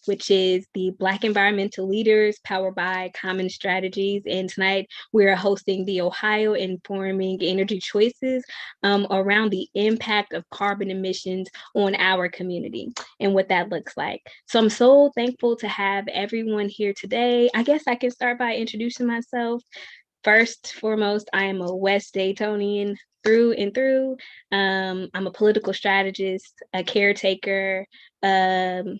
which is the Black Environmental Leaders powered by CommEN Strategies. And tonight we're hosting the Ohio Informing Energy Choices around the impact of carbon emissions on our community and what that looks like. So I'm so thankful to have everyone here today. I guess I can start by introducing myself. First, foremost, I am a West Daytonian through and through. I'm a political strategist, a caretaker, and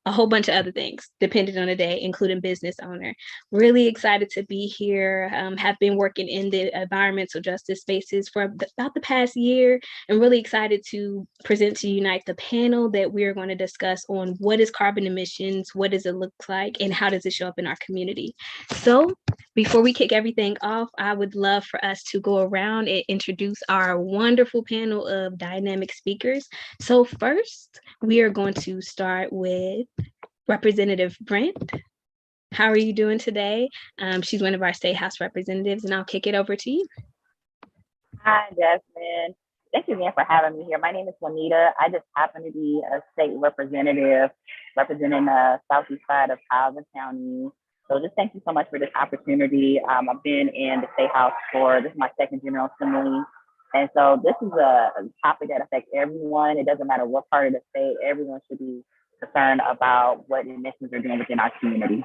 a whole bunch of other things, depending on the day, including business owner. Really excited to be here. Have been working in the environmental justice spaces for about the past year, and really excited to present to you tonight the panel that we are going to discuss on what is carbon emissions, what does it look like, and how does it show up in our community. So before we kick everything off, I would love for us to go around and introduce our wonderful panel of dynamic speakers. So first, we are going to start with Representative Brent. How are you doing today? She's one of our State House representatives, and I'll kick it over to you. Hi, Jasmine. Thank you again for having me here. My name is Juanita. I just happen to be a state representative representing the southeast side of Calvin County. So just thank you so much for this opportunity. I've been in the State House this is my second General Assembly. And so this is a topic that affects everyone. It doesn't matter what part of the state, everyone should be concerned about what emissions are doing within our community.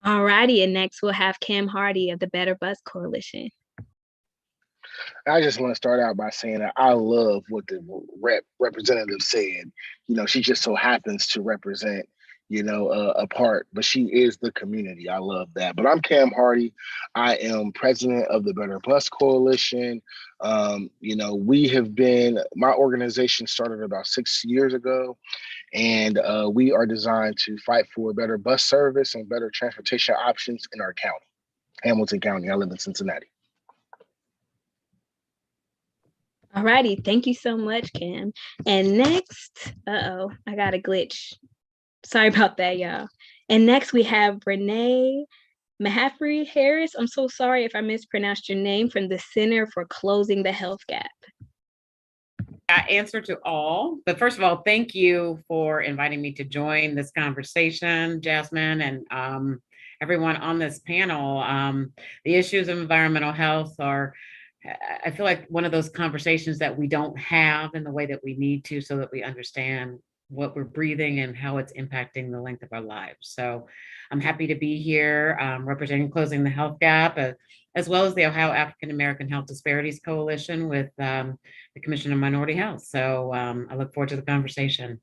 All righty, and next we'll have Cam Hardy of the Better Bus Coalition. I just want to start out by saying that I love what the representative said. She just so happens to represent, a part, but she is the community. I love that. But I'm Cam Hardy. I am president of the Better Bus Coalition. My organization started about 6 years ago, and we are designed to fight for better bus service and better transportation options in our county, Hamilton County. I live in Cincinnati. All righty, thank you so much, Cam. And next, I got a glitch. Sorry about that, y'all. And next we have Renee Mahaffery Harris. I'm so sorry if I mispronounced your name, from the Center for Closing the Health Gap. I answer to all, but first of all, thank you for inviting me to join this conversation, Jasmine, and everyone on this panel. The issues of environmental health are, I feel like, one of those conversations that we don't have in the way that we need to, so that we understand what we're breathing and how it's impacting the length of our lives. So I'm happy to be here representing Closing the Health Gap, as well as the Ohio African American Health Disparities Coalition with the Commission on Minority Health. So I look forward to the conversation.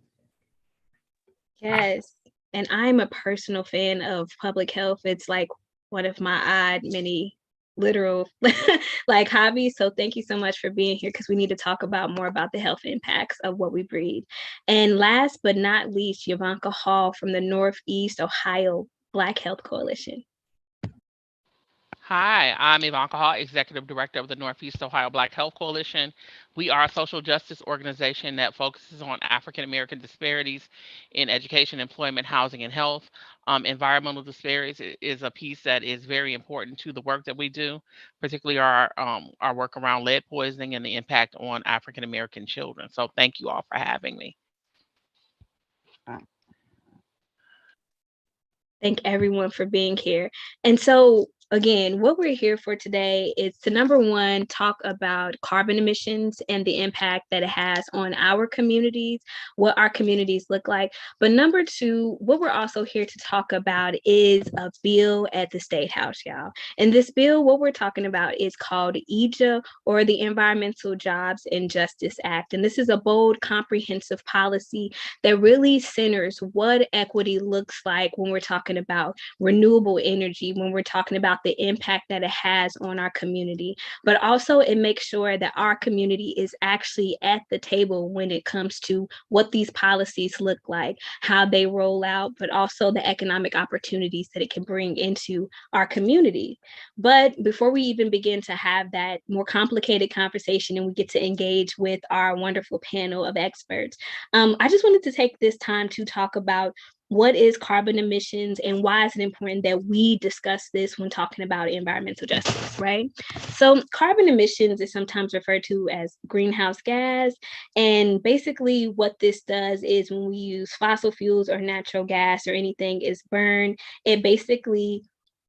Yes, and I'm a personal fan of public health. It's like one of my many literal hobbies. So thank you so much for being here, because we need to talk more about the health impacts of what we breathe. And last but not least, Yavanka Hall from the Northeast Ohio Black Health Coalition. Hi, I'm Ivanka Hall, Executive Director of the Northeast Ohio Black Health Coalition. We are a social justice organization that focuses on African American disparities in education, employment, housing, and health. Environmental disparities is a piece that is very important to the work that we do, particularly our work around lead poisoning and the impact on African American children. So thank you all for having me. Thank everyone for being here. And so again, what we're here for today is to, number one, talk about carbon emissions and the impact that it has on our communities, what our communities look like. But number two, what we're also here to talk about is a bill at the State House, y'all. And this bill, what we're talking about, is called EJA, or the Environmental Jobs and Justice Act. And this is a bold, comprehensive policy that really centers what equity looks like when we're talking about renewable energy, when we're talking about the impact that it has on our community. But also it makes sure that our community is actually at the table when it comes to what these policies look like, how they roll out, but also the economic opportunities that it can bring into our community. But before we even begin to have that more complicated conversation and we get to engage with our wonderful panel of experts, I just wanted to take this time to talk about what is carbon emissions and why is it important that we discuss this when talking about environmental justice, right? So carbon emissions is sometimes referred to as greenhouse gas. And basically what this does is when we use fossil fuels or natural gas or anything is burned, it basically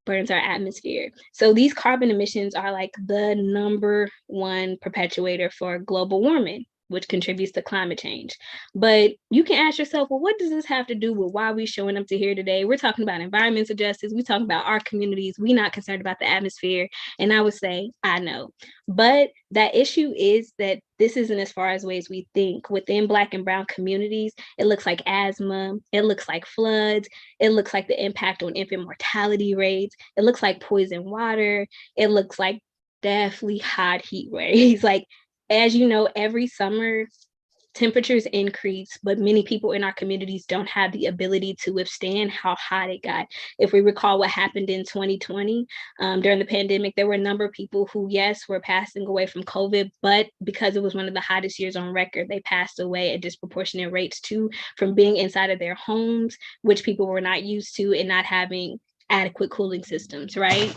burns our atmosphere. So these carbon emissions are like the number one perpetuator for global warming, which contributes to climate change. But you can ask yourself, well, what does this have to do with why we're showing up to here today? We're talking about environmental justice. We're talking about our communities. We're not concerned about the atmosphere. And I would say, I know. But that issue is that this isn't as far as ways we think. Within Black and Brown communities, it looks like asthma, it looks like floods, it looks like the impact on infant mortality rates, it looks like poison water, it looks like definitely hot heat waves. Like, as you know, every summer temperatures increase, but many people in our communities don't have the ability to withstand how hot it got. If we recall what happened in 2020 during the pandemic, there were a number of people who, yes, were passing away from COVID, but because it was one of the hottest years on record, they passed away at disproportionate rates too from being inside of their homes, which people were not used to, and not having adequate cooling systems, right?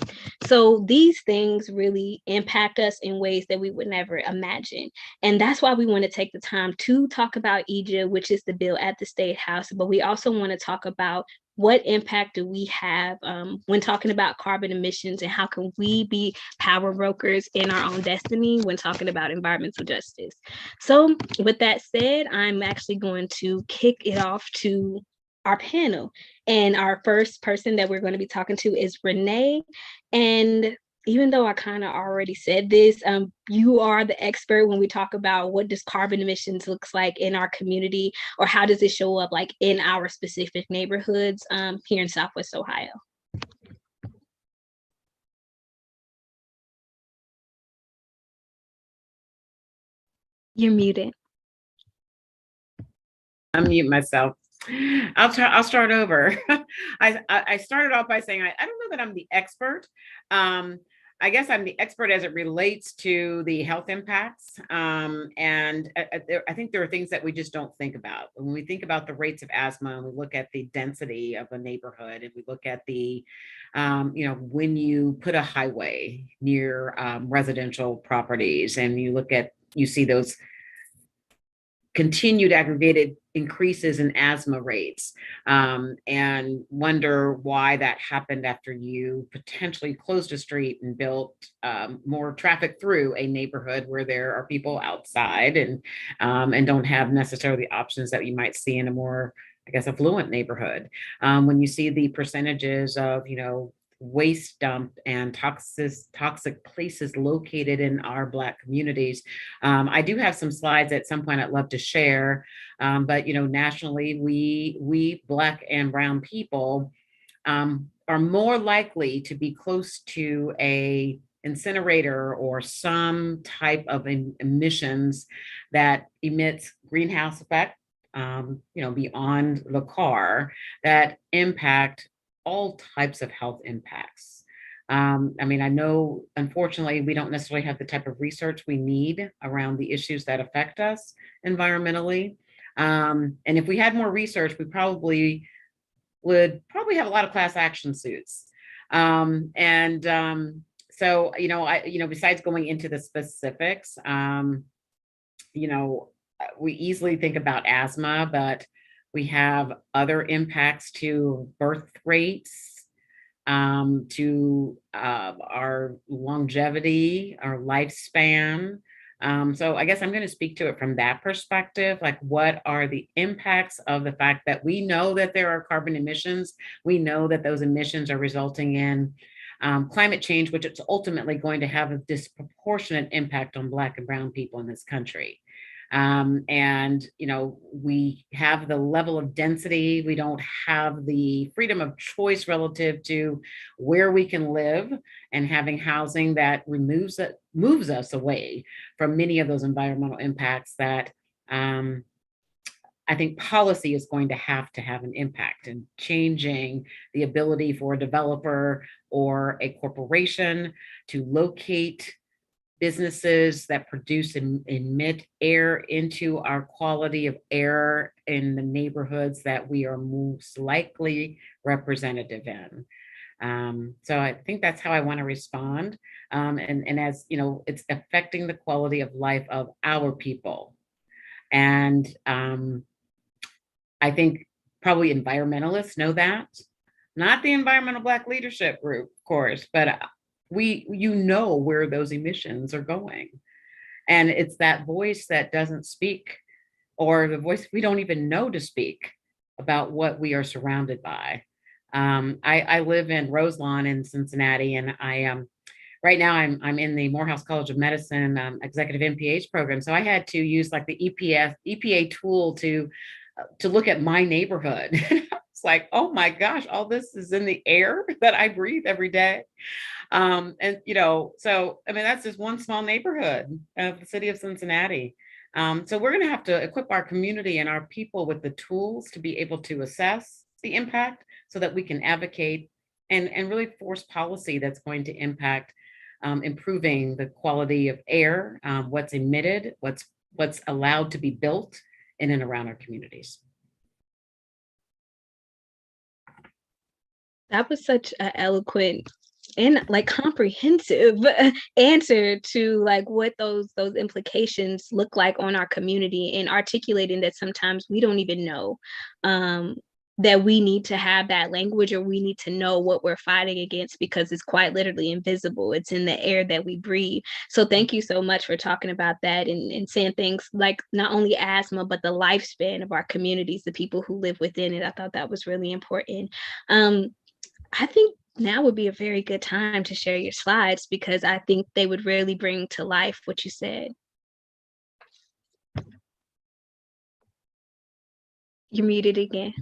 So these things really impact us in ways that we would never imagine. And that's why we want to take the time to talk about EJA, which is the bill at the State House, but we also want to talk about what impact do we have when talking about carbon emissions, and how can we be power brokers in our own destiny when talking about environmental justice. So with that said, I'm actually going to kick it off to our panel. And our first person that we're going to be talking to is Renee. And even though I kind of already said this, you are the expert when we talk about what does carbon emissions looks like in our community, or how does it show up like in our specific neighborhoods here in Southwest Ohio. You're muted. Unmute myself. I'll start over. I started off by saying I don't know that I'm the expert. I guess I'm the expert as it relates to the health impacts. And I think there are things that we just don't think about. When we think about the rates of asthma, and we look at the density of a neighborhood, and we look at the, when you put a highway near residential properties, and you see those continued aggregated increases in asthma rates, and wonder why that happened after you potentially closed a street and built more traffic through a neighborhood where there are people outside and don't have necessarily the options that you might see in a more, I guess, affluent neighborhood. When you see the percentages of, waste dump and toxic places located in our Black communities. I do have some slides at some point I'd love to share, but nationally, we Black and Brown people are more likely to be close to a incinerator or some type of emissions that emits greenhouse effect, beyond the car, that impact all types of health impacts. I know, unfortunately, we don't necessarily have the type of research we need around the issues that affect us environmentally. And if we had more research, we would have a lot of class action suits. So, besides going into the specifics, we easily think about asthma, but we have other impacts to birth rates, to our longevity, our lifespan. So I guess I'm going to speak to it from that perspective. Like, what are the impacts of the fact that we know that there are carbon emissions? We know that those emissions are resulting in climate change, which is ultimately going to have a disproportionate impact on Black and Brown people in this country. We have the level of density. We don't have the freedom of choice relative to where we can live, and having housing that moves us away from many of those environmental impacts that I think policy is going to have an impact in changing the ability for a developer or a corporation to locate businesses that produce and emit air into our quality of air in the neighborhoods that we are most likely representative in. So I think that's how I want to respond. And as you know, it's affecting the quality of life of our people. And I think probably environmentalists know that, not the Environmental Black Leadership Group, of course, but you know where those emissions are going. And it's that voice that doesn't speak, or the voice we don't even know to speak about what we are surrounded by. I live in Roselawn in Cincinnati, and right now I'm in the Morehouse College of Medicine executive MPH program. So I had to use like the EPA tool to look at my neighborhood. It's like, oh my gosh, all this is in the air that I breathe every day. And you know, so I mean, that's just one small neighborhood of the city of Cincinnati. So we're going to have to equip our community and our people with the tools to be able to assess the impact, so that we can advocate and really force policy that's going to impact improving the quality of air, what's emitted, what's allowed to be built in and around our communities. That was such an eloquent and like comprehensive answer to like what those implications look like on our community, and articulating that sometimes we don't even know that we need to have that language, or we need to know what we're fighting against, because it's quite literally invisible. It's in the air that we breathe. So thank you so much for talking about that, and saying things like not only asthma, but the lifespan of our communities, the people who live within it. I thought that was really important. I think now would be a very good time to share your slides, because I think they would really bring to life what you said. You're muted again.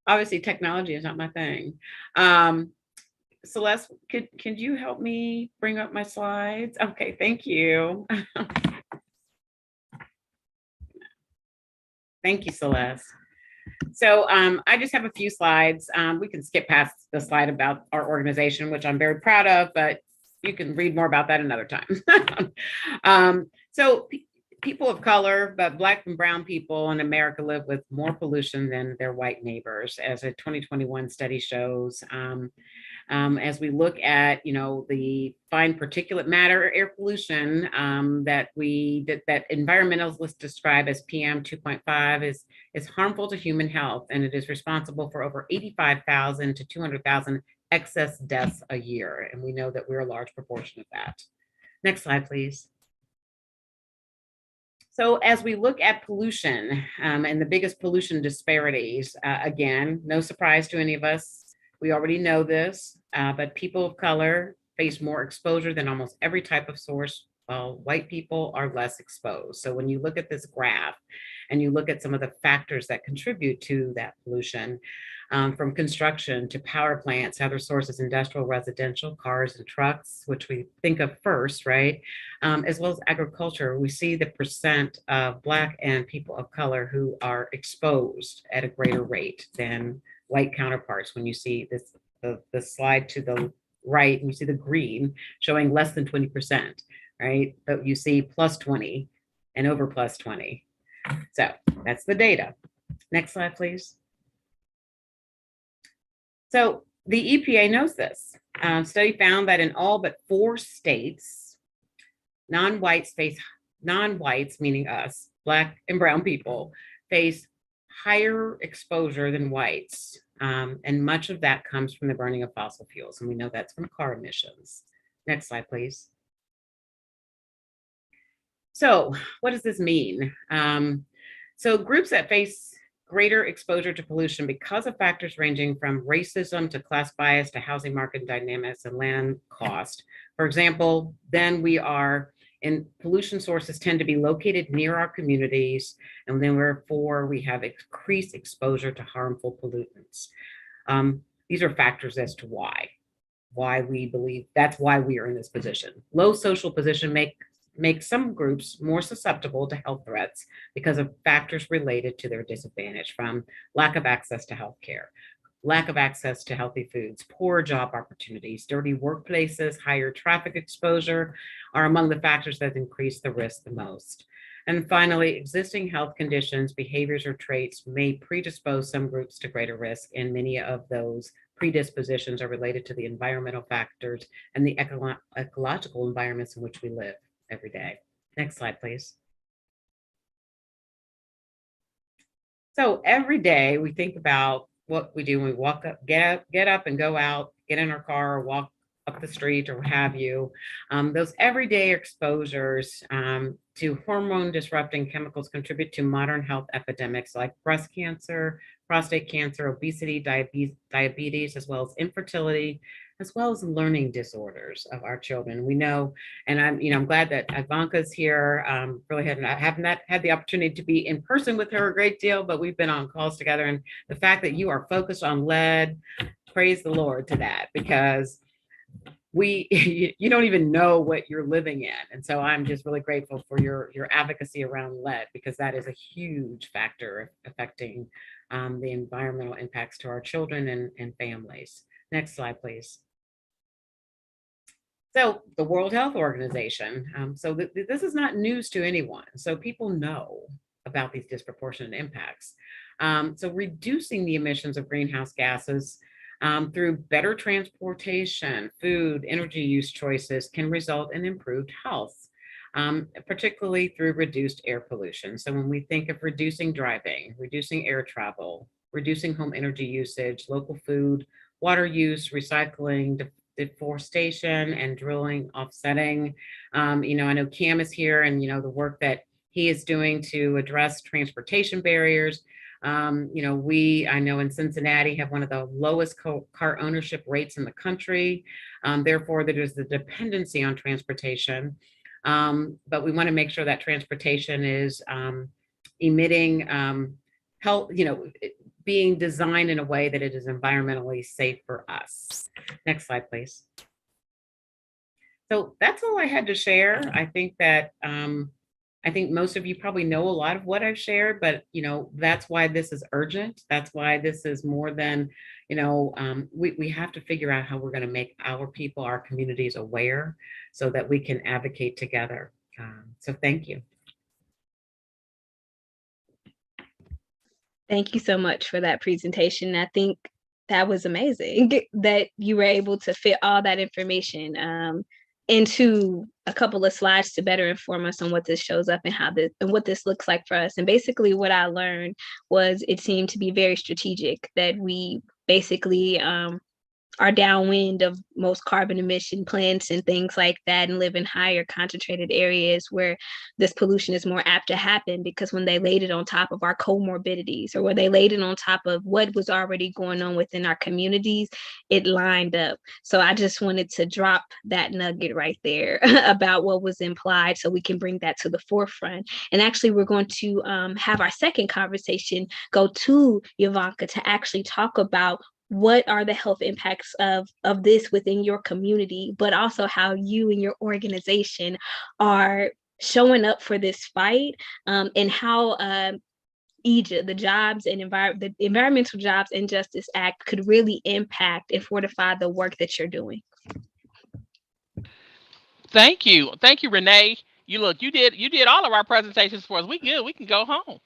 Obviously, technology is not my thing. Celeste, could you help me bring up my slides? Okay, thank you. Thank you, Celeste. So I just have a few slides. We can skip past the slide about our organization, which I'm very proud of, but you can read more about that another time. So people of color, but Black and brown people in America live with more pollution than their white neighbors, as a 2021 study shows. As we look at, you know, the fine particulate matter air pollution that environmentalists describe as PM 2.5 is harmful to human health, and it is responsible for over 85,000 to 200,000 excess deaths a year. And we know that we're a large proportion of that. Next slide, please. So as we look at pollution and the biggest pollution disparities, again, no surprise to any of us, we already know this, but people of color face more exposure than almost every type of source, while white people are less exposed. So when you look at this graph and you look at some of the factors that contribute to that pollution, from construction to power plants, other sources, industrial, residential, cars and trucks, which we think of first, right? As well as agriculture, we see the percent of Black and people of color who are exposed at a greater rate than white counterparts. When you see this, the slide to the right, and you see the green showing less than 20%, right? But you see plus 20 and over plus 20. So that's the data. Next slide, please. So the EPA knows this. Study found that in all but 4 states, non-whites, meaning us, Black and brown people, face higher exposure than whites. And much of that comes from the burning of fossil fuels. And we know that's from car emissions. Next slide, please. So what does this mean? So groups that face greater exposure to pollution because of factors ranging from racism to class bias to housing market dynamics and land cost. For example, then pollution sources tend to be located near our communities, and then therefore we have increased exposure to harmful pollutants. These are factors as to why we believe that's why we are in this position. Low social position make some groups more susceptible to health threats because of factors related to their disadvantage, from lack of access to health care, lack of access to healthy foods, poor job opportunities, dirty workplaces, higher traffic exposure are among the factors that increase the risk the most. And finally, existing health conditions, behaviors, or traits may predispose some groups to greater risk, and many of those predispositions are related to the environmental factors and the ecological environments in which we live every day. Next slide, please. So every day we think about what we do when we walk up, get up and go out, get in our car, or walk up the street or what have you. Those everyday exposures to hormone disrupting chemicals contribute to modern health epidemics like breast cancer, prostate cancer, obesity, diabetes, as well as infertility, as well as learning disorders of our children. We know, and I'm glad that Ivanka's here. Really have not had the opportunity to be in person with her a great deal, but we've been on calls together. And the fact that you are focused on lead, praise the Lord to that, because you don't even know what you're living in. And so I'm just really grateful for your advocacy around lead, because that is a huge factor affecting the environmental impacts to our children and families. Next slide, please. So the World Health Organization, this is not news to anyone. So people know about these disproportionate impacts. So reducing the emissions of greenhouse gases through better transportation, food, energy use choices can result in improved health, particularly through reduced air pollution. So when we think of reducing driving, reducing air travel, reducing home energy usage, local food, water use, recycling, deforestation, and drilling, offsetting. I know Cam is here, and the work that he is doing to address transportation barriers. I know in Cincinnati have one of the lowest car ownership rates in the country. Therefore, there's the dependency on transportation. But we want to make sure that transportation is emitting health, being designed in a way that it is environmentally safe for us. Next slide, please. So that's all I had to share. I think that I think most of you probably know a lot of what I've shared, but that's why this is urgent. That's why this is more than, we have to figure out how we're going to make our people, our communities aware so that we can advocate together. So thank you. Thank you so much for that presentation. I think that was amazing that you were able to fit all that information into a couple of slides to better inform us on what this shows up and what this looks like for us. And basically what I learned was it seemed to be very strategic, that we basically are downwind of most carbon emission plants and things like that, and live in higher concentrated areas where this pollution is more apt to happen, because when they laid it on top of our comorbidities, or when they laid it on top of what was already going on within our communities, it lined up. So I just wanted to drop that nugget right there about what was implied, so we can bring that to the forefront. And actually, we're going to have our second conversation go to Ivanka to actually talk about what are the health impacts of this within your community, but also how you and your organization are showing up for this fight, and how EJA, the Jobs and the Environmental Jobs and Justice Act, could really impact and fortify the work that you're doing. Thank you, Renee. You did all of our presentations for us. We good. We can go home.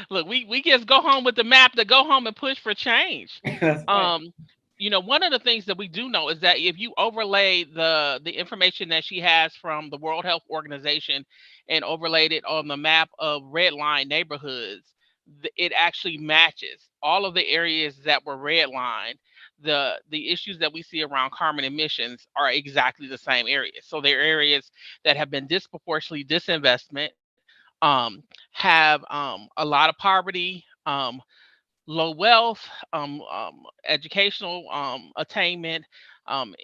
Look, we just go home with the map to go home and push for change. One of the things that we do know is that if you overlay the information that she has from the World Health Organization and overlaid it on the map of red line neighborhoods, it actually matches all of the areas that were redlined. The issues that we see around carbon emissions are exactly the same areas. So they're areas that have been disproportionately disinvestment, have a lot of poverty, low wealth, educational attainment,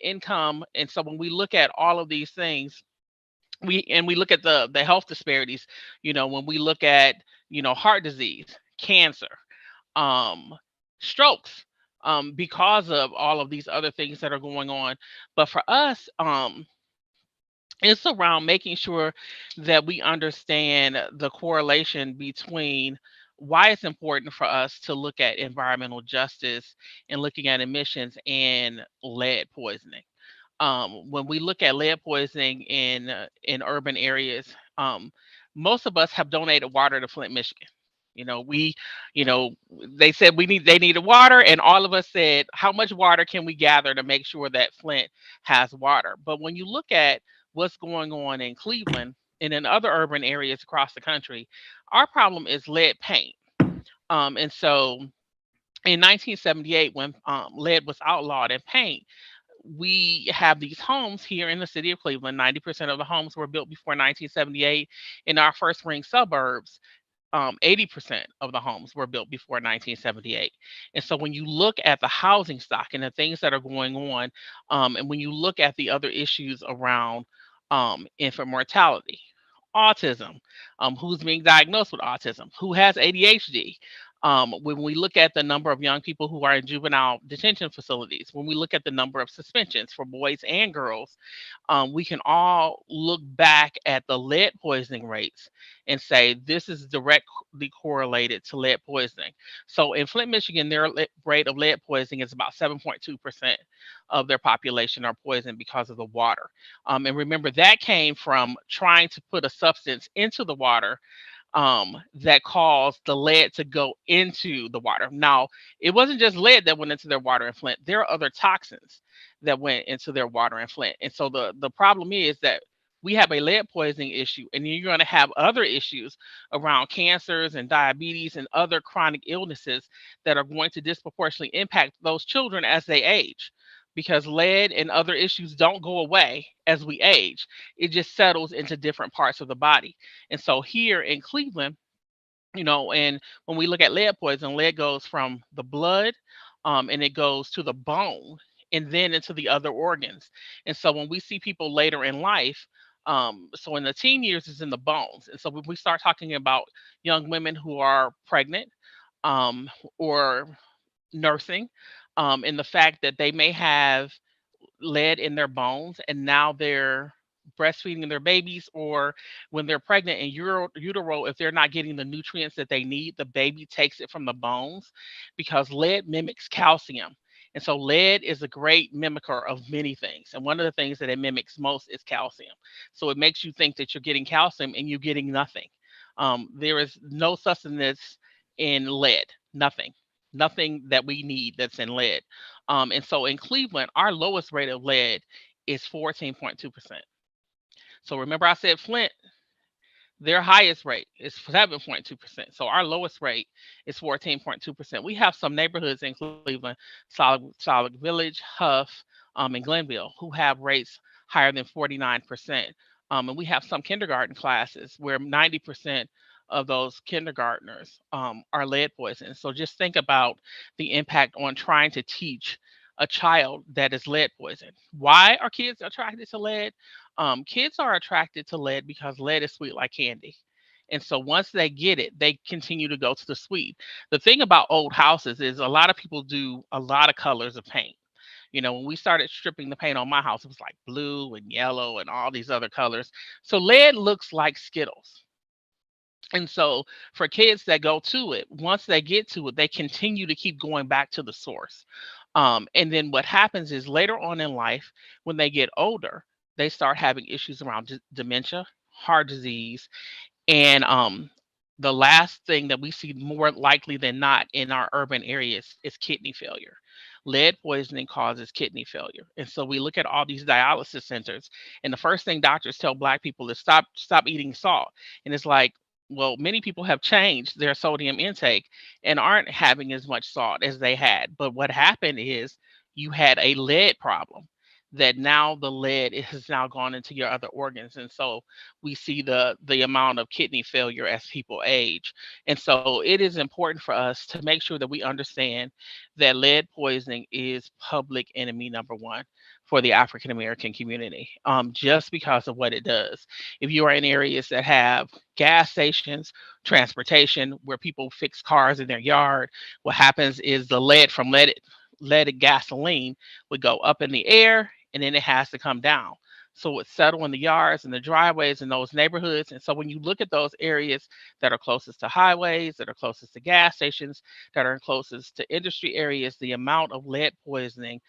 income. And so when we look at all of these things, we look at the health disparities, when we look at, heart disease, cancer, strokes, because of all of these other things that are going on. But for us, it's around making sure that we understand the correlation between why it's important for us to look at environmental justice and looking at emissions and lead poisoning. When we look at lead poisoning in urban areas, most of us have donated water to Flint, Michigan. You know, you know, they said they needed water, and all of us said, how much water can we gather to make sure that Flint has water? But when you look at what's going on in Cleveland and in other urban areas across the country, our problem is lead paint. And so in 1978, when lead was outlawed in paint, we have these homes here in the city of Cleveland. 90% of the homes were built before 1978. In our first ring suburbs, 80% of the homes were built before 1978. And so when you look at the housing stock and the things that are going on, and when you look at the other issues around infant mortality, autism, who's being diagnosed with autism, who has ADHD. When we look at the number of young people who are in juvenile detention facilities, when we look at the number of suspensions for boys and girls, we can all look back at the lead poisoning rates and say this is directly correlated to lead poisoning. So in Flint, Michigan, their rate of lead poisoning is about 7.2% of their population are poisoned because of the water. And remember, that came from trying to put a substance into the water that caused the lead to go into the water. Now, it wasn't just lead that went into their water in Flint. There are other toxins that went into their water in Flint. And so the problem is that we have a lead poisoning issue, and you're going to have other issues around cancers and diabetes and other chronic illnesses that are going to disproportionately impact those children as they age, because lead and other issues don't go away as we age. It just settles into different parts of the body. And so here in Cleveland, and when we look at lead poison, lead goes from the blood, and it goes to the bone and then into the other organs. And so when we see people later in life, so in the teen years is in the bones. And so when we start talking about young women who are pregnant, or nursing, and the fact that they may have lead in their bones and now they're breastfeeding their babies, or when they're pregnant in utero, if they're not getting the nutrients that they need, the baby takes it from the bones, because lead mimics calcium. And so lead is a great mimicker of many things, and one of the things that it mimics most is calcium. So it makes you think that you're getting calcium and you're getting nothing. There is no sustenance in lead, nothing that we need that's in lead. And so in Cleveland, our lowest rate of lead is 14.2%. So remember, I said Flint, their highest rate is 7.2%. So our lowest rate is 14.2%. We have some neighborhoods in Cleveland, Solid Village, Huff, and Glenville, who have rates higher than 49%. And we have some kindergarten classes where 90% of those kindergartners are lead poisoned. So just think about the impact on trying to teach a child that is lead poisoned. Why are kids attracted to lead? Kids are attracted to lead because lead is sweet like candy. And so once they get it, they continue to go to the sweet. The thing about old houses is a lot of people do a lot of colors of paint. When we started stripping the paint on my house, it was like blue and yellow and all these other colors. So lead looks like Skittles. And so for kids that go to it, once they get to it, they continue to keep going back to the source. And then what happens is later on in life, when they get older, they start having issues around dementia, heart disease, and the last thing that we see more likely than not in our urban areas is kidney failure. Lead poisoning causes kidney failure. And so we look at all these dialysis centers, and the first thing doctors tell Black people is stop eating salt. And it's like, well, many people have changed their sodium intake and aren't having as much salt as they had. But what happened is you had a lead problem, that now the lead has now gone into your other organs. And so we see the amount of kidney failure as people age. And so it is important for us to make sure that we understand that lead poisoning is public enemy number one for the African American community, just because of what it does. If you are in areas that have gas stations, transportation, where people fix cars in their yard, what happens is the lead from leaded gasoline would go up in the air, and then it has to come down. So it settle in the yards and the driveways in those neighborhoods. And so when you look at those areas that are closest to highways, that are closest to gas stations, that are closest to industry areas, the amount of lead poisoning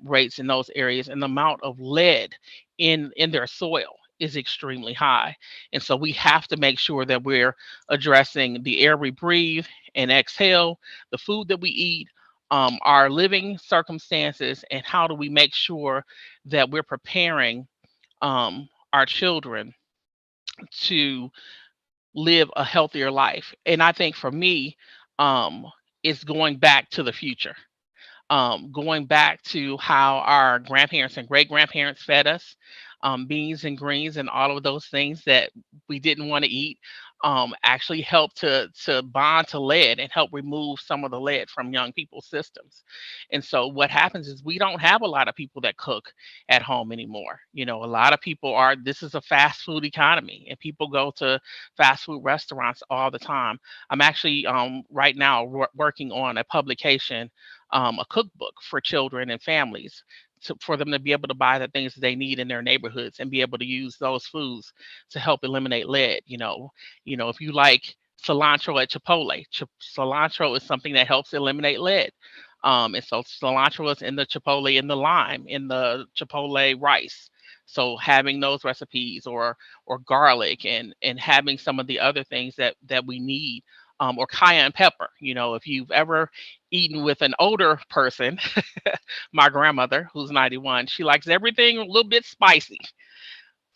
rates in those areas and the amount of lead in their soil is extremely high. And so we have to make sure that we're addressing the air we breathe and exhale, the food that we eat, our living circumstances, and how do we make sure that we're preparing our children to live a healthier life. And I think for me, it's going back to the future, going back to how our grandparents and great grandparents fed us, beans and greens and all of those things that we didn't want to eat, actually help to bond to lead and help remove some of the lead from young people's systems. And so what happens is we don't have a lot of people that cook at home anymore. You know, a lot of people are, this is a fast food economy and people go to fast food restaurants all the time. I'm actually right now working on a publication, a cookbook for children and families for them to be able to buy the things that they need in their neighborhoods and be able to use those foods to help eliminate lead. If you like cilantro at Chipotle, cilantro is something that helps eliminate lead. And so cilantro is in the Chipotle, in the lime, in the Chipotle rice. So having those recipes, or garlic, and having some of the other things that we need, or cayenne pepper. If you've ever eaten with an older person, my grandmother, who's 91, she likes everything a little bit spicy.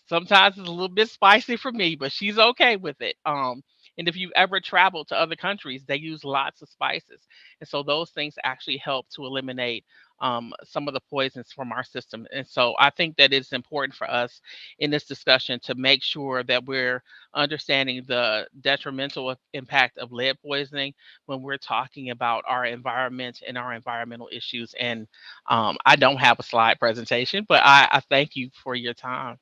Sometimes it's a little bit spicy for me, but she's okay with it. And if you ever travel to other countries, they use lots of spices. And so those things actually help to eliminate some of the poisons from our system. And so I think that it's important for us in this discussion to make sure that we're understanding the detrimental impact of lead poisoning when we're talking about our environment and our environmental issues. And I don't have a slide presentation, but I thank you for your time.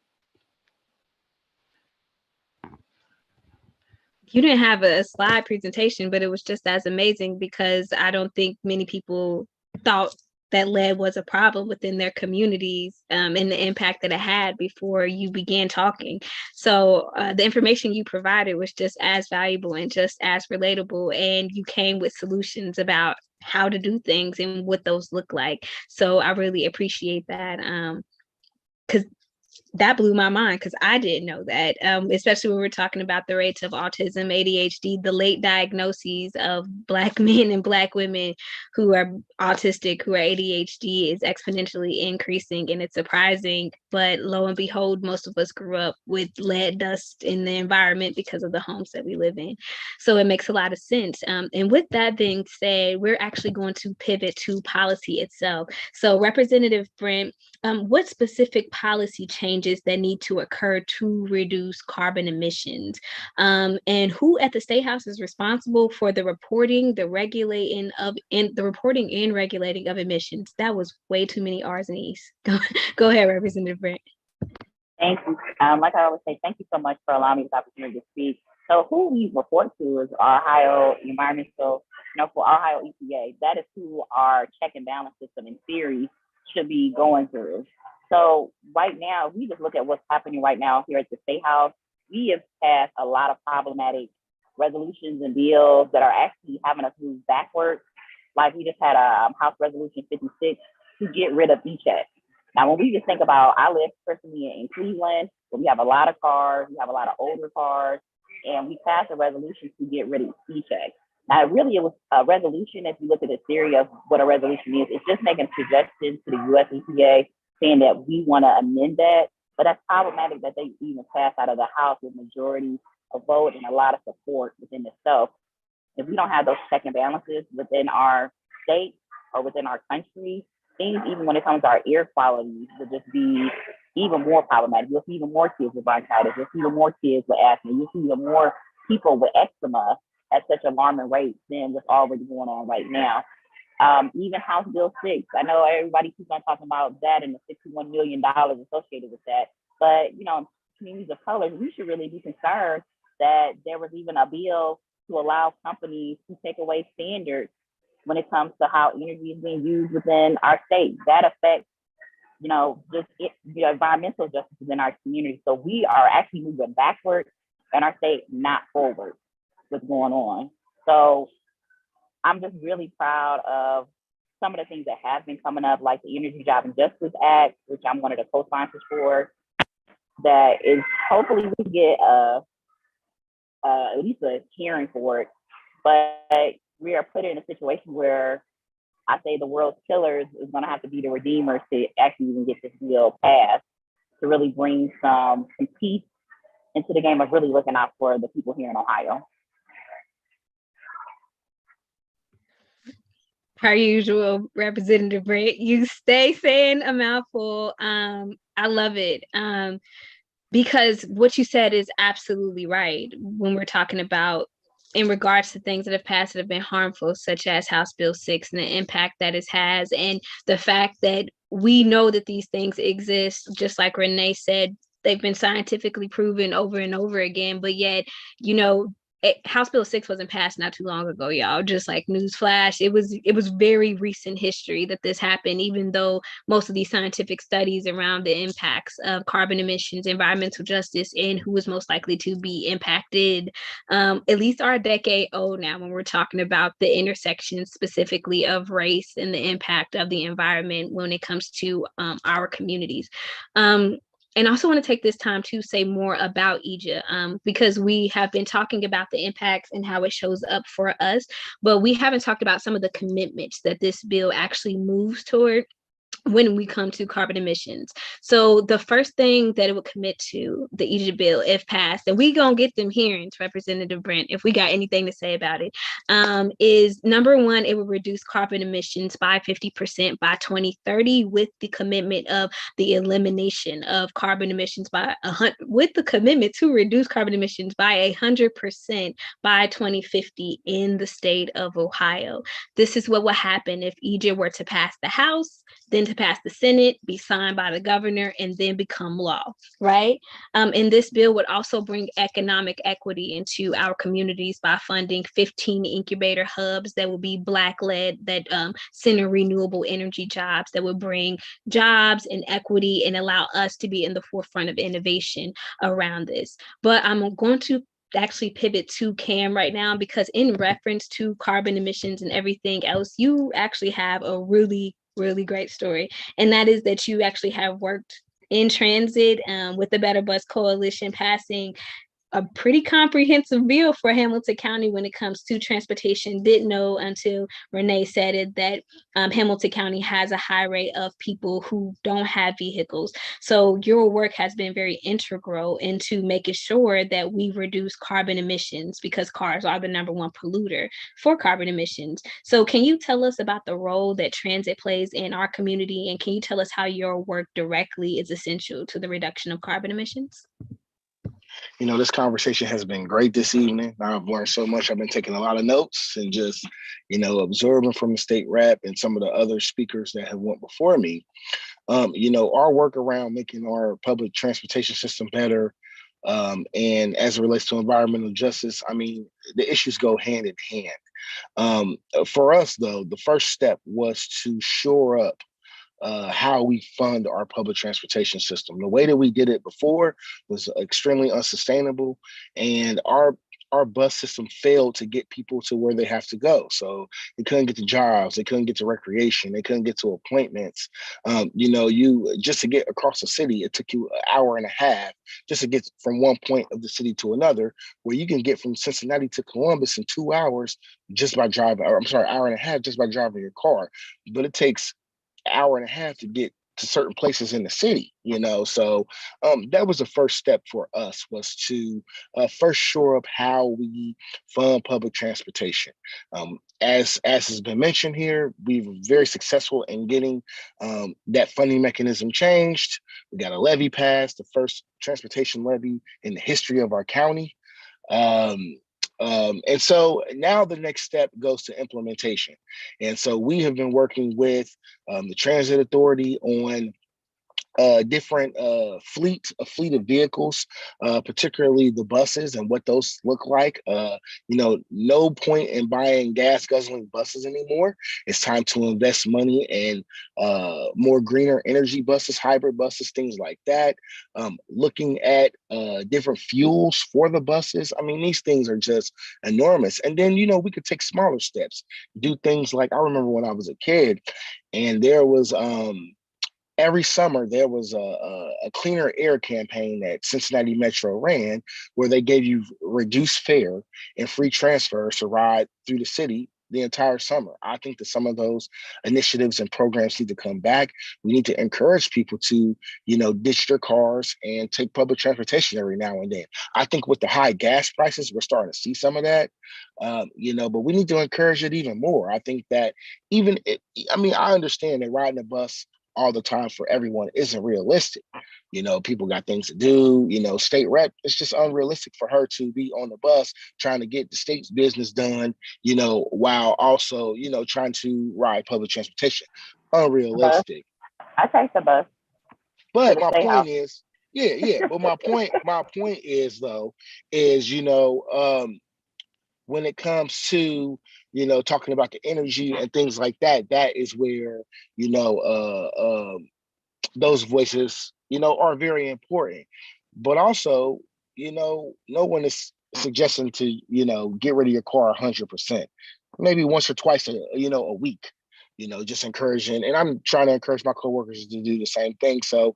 You didn't have a slide presentation, but it was just as amazing because I don't think many people thought that lead was a problem within their communities, and the impact that it had before you began talking. So the information you provided was just as valuable and just as relatable, and you came with solutions about how to do things and what those look like. So I really appreciate that, because that blew my mind because I didn't know that, especially when we're talking about the rates of autism, ADHD, the late diagnoses of Black men and Black women who are autistic, who are ADHD, is exponentially increasing. And it's surprising, but lo and behold, most of us grew up with lead dust in the environment because of the homes that we live in. So it makes a lot of sense. And with that being said, we're actually going to pivot to policy itself. So Representative Brent, what specific policy changes that need to occur to reduce carbon emissions? And who at the State House is responsible for the reporting, the regulating and regulating of emissions? That was way too many R's and E's. Go ahead, Representative Brent. Thank you. Like I always say, thank you so much for allowing me this opportunity to speak. So who we report to is Ohio Environmental, for Ohio EPA. That is who our check and balance system in theory should be going through. So right now, we just look at what's happening right now here at the State House. We have passed a lot of problematic resolutions and bills that are actually having us move backwards. Like we just had a House Resolution 56 to get rid of e-checks. Now, when we just think about, I live personally in Cleveland, where we have a lot of cars, we have a lot of older cars, and we passed a resolution to get rid of e-checks. Now, really, it was a resolution. If you look at the theory of what a resolution is, it's just making suggestions to the US EPA saying that we want to amend that. But that's problematic that they even passed out of the House with majority of vote and a lot of support within itself. If we don't have those check and balances within our state or within our country, things, even when it comes to our air quality, will just be even more problematic. You'll see even more kids with bronchitis. You'll see even more kids with asthma. You'll see even more people with eczema at such alarming rates than what's already going on right now. Even House Bill 6, I know everybody keeps on talking about that and the $61 million associated with that. But, communities of color, we should really be concerned that there was even a bill to allow companies to take away standards when it comes to how energy is being used within our state. That affects just environmental justice in our community. So we are actually moving backwards in our state, not forward, what's going on. So I'm just really proud of some of the things that have been coming up, like the Energy Job and Justice Act, which I'm one of the co-sponsors for, that is hopefully we get at least a hearing for it. But we are put in a situation where I say the world's killers is going to have to be the redeemers to actually even get this bill passed, to really bring some peace into the game of really looking out for the people here in Ohio. Per usual, Representative Brent, you stay saying a mouthful. I love it. Because what you said is absolutely right when we're talking about in regards to things that have passed that have been harmful, such as House Bill 6 and the impact that it has, and the fact that we know that these things exist, just like Renee said, they've been scientifically proven over and over again, but yet, House Bill 6 wasn't passed not too long ago, y'all. Just like newsflash, it was very recent history that this happened, even though most of these scientific studies around the impacts of carbon emissions, environmental justice, and who is most likely to be impacted, at least are a decade old now when we're talking about the intersection specifically of race and the impact of the environment when it comes to our communities. And I also want to take this time to say more about EJA, because we have been talking about the impacts and how it shows up for us, but we haven't talked about some of the commitments that this bill actually moves toward when we come to carbon emissions. So the first thing that it would commit to, the EJA bill, if passed, and we gonna get them hearings, Representative Brent, if we got anything to say about it, is number one, it would reduce carbon emissions by 50% by 2030 with the commitment of the elimination of carbon emissions with the commitment to reduce carbon emissions by 100% by 2050 in the state of Ohio. This is what would happen if EJA were to pass the House, then to pass the Senate, be signed by the governor, and then become law, right? And this bill would also bring economic equity into our communities by funding 15 incubator hubs that will be Black-led, that center renewable energy jobs, that would bring jobs and equity and allow us to be in the forefront of innovation around this. But I'm going to actually pivot to Cam right now, because in reference to carbon emissions and everything else, you actually have a really great story. And that is that you actually have worked in transit with the Better Bus Coalition, passing a pretty comprehensive bill for Hamilton County when it comes to transportation. Didn't know until Renee said it that Hamilton County has a high rate of people who don't have vehicles. So your work has been very integral into making sure that we reduce carbon emissions, because cars are the number one polluter for carbon emissions. So can you tell us about the role that transit plays in our community? And can you tell us how your work directly is essential to the reduction of carbon emissions? This conversation has been great this evening. I've learned so much. I've been taking a lot of notes and just, absorbing from the state rep and some of the other speakers that have went before me. Our work around making our public transportation system better, and as it relates to environmental justice, the issues go hand in hand. For us, though, the first step was to shore up how we fund our public transportation system. The way that we did it before was extremely unsustainable, and our bus system failed to get people to where they have to go. So they couldn't get to jobs, they couldn't get to recreation, they couldn't get to appointments. You just to get across the city, it took you an hour and a half just to get from one point of the city to another, where you can get from Cincinnati to Columbus in 2 hours just by driving, or hour and a half just by driving your car. But it takes hour and a half to get to certain places in the city, so that was the first step for us, was to first shore up how we fund public transportation. As has been mentioned here, we were very successful in getting that funding mechanism changed. We got a levy passed, the first transportation levy in the history of our county. And so now the next step goes to implementation. And so we have been working with the Transit Authority on different fleet of vehicles, particularly the buses and what those look like. No point in buying gas guzzling buses anymore. It's time to invest money in more greener energy buses, hybrid buses, things like that. Looking at different fuels for the buses. I mean, these things are just enormous. And then, we could take smaller steps, do things like, I remember when I was a kid, and there was every summer there was a cleaner air campaign that Cincinnati Metro ran, where they gave you reduced fare and free transfers to ride through the city the entire summer. I think that some of those initiatives and programs need to come back. We need to encourage people to, ditch their cars and take public transportation every now and then. I think with the high gas prices, we're starting to see some of that, but we need to encourage it even more. I think that I understand that riding a bus all the time for everyone isn't realistic. People got things to do. State rep, it's just unrealistic for her to be on the bus trying to get the state's business done, while also, trying to ride public transportation. Unrealistic. I take the bus. But my point is, But my point is though, is, when it comes to, talking about the energy and things like that, that is where, those voices, are very important. But also, no one is suggesting to, get rid of your car 100%. Maybe once or twice a week, just encouraging. And I'm trying to encourage my coworkers to do the same thing. So,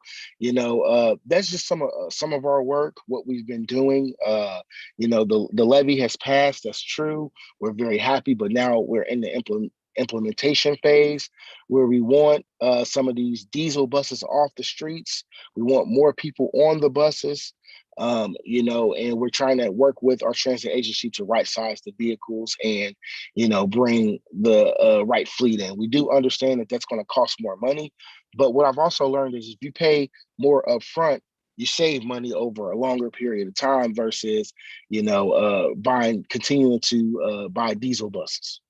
that's just some of our work, what we've been doing. The levy has passed. That's true. We're very happy, but now we're in the implementation phase, where we want some of these diesel buses off the streets. We want more people on the buses, and we're trying to work with our transit agency to right size the vehicles and, bring the right fleet in. We do understand that that's going to cost more money, but what I've also learned is if you pay more upfront, you save money over a longer period of time versus, continuing to buy diesel buses.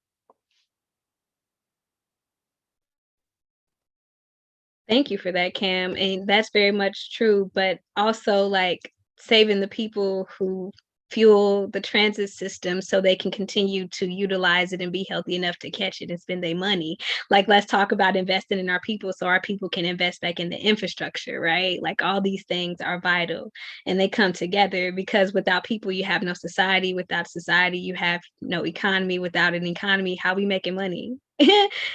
Thank you for that, Cam. And that's very much true, but also like saving the people who fuel the transit system so they can continue to utilize it and be healthy enough to catch it and spend their money. Like, let's talk about investing in our people so our people can invest back in the infrastructure, right? Like, all these things are vital and they come together, because without people, you have no society. Without society, you have no economy. Without an economy, how we making money?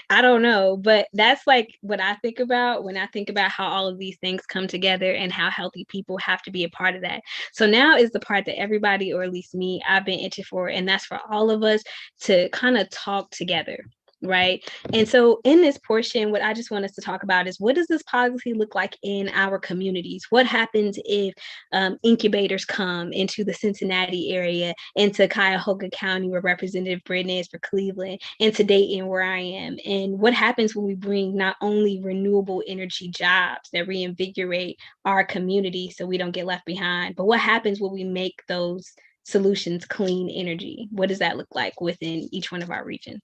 I don't know, but that's like what I think about when I think about how all of these things come together and how healthy people have to be a part of that. So now is the part that everybody, or at least me, I've been itching for, and that's for all of us to kind of talk together. Right. And so in this portion, what I just want us to talk about is, what does this policy look like in our communities? What happens if incubators come into the Cincinnati area, into Cuyahoga County, where Representative Brittany is for Cleveland, into Dayton, where I am? And what happens when we bring not only renewable energy jobs that reinvigorate our community so we don't get left behind, but what happens when we make those solutions clean energy? What does that look like within each one of our regions?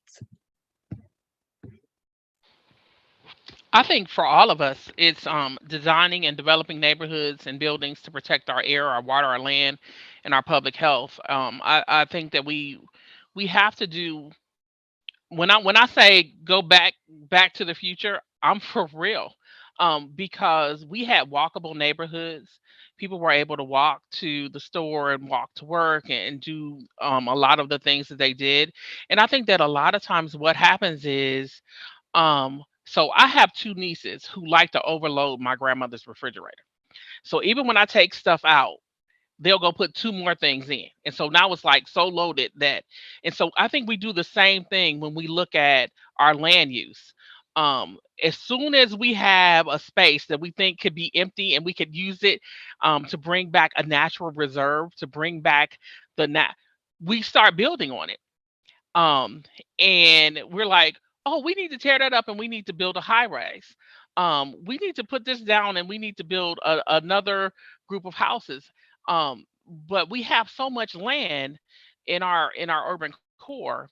I think for all of us, it's designing and developing neighborhoods and buildings to protect our air, our water, our land, and our public health. I think that we have to do, when I say go back to the future, I'm for real. Because we had walkable neighborhoods. People were able to walk to the store and walk to work and do a lot of the things that they did. And I think that a lot of times what happens is, so I have two nieces who like to overload my grandmother's refrigerator. So even when I take stuff out, they'll go put two more things in. And so now it's like so loaded that, and so I think we do the same thing when we look at our land use. As soon as we have a space that we think could be empty and we could use it to bring back a natural reserve, to bring back we start building on it. Um, and we're like, oh, we need to tear that up and we need to build a high rise. We need to put this down and we need to build another group of houses. But we have so much land in our urban core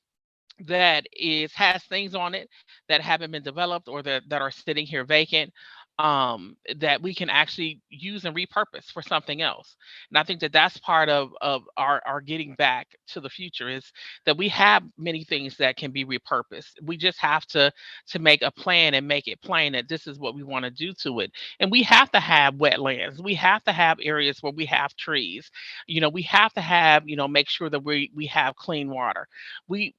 that has things on it that haven't been developed or that are sitting here vacant. that we can actually use and repurpose for something else. And I think that that's part of our getting back to the future, is that we have many things that can be repurposed. We just have to make a plan and make it plain that this is what we want to do to it. And we have to have wetlands. We have to have areas where we have trees. We have to have, make sure that we have clean water. We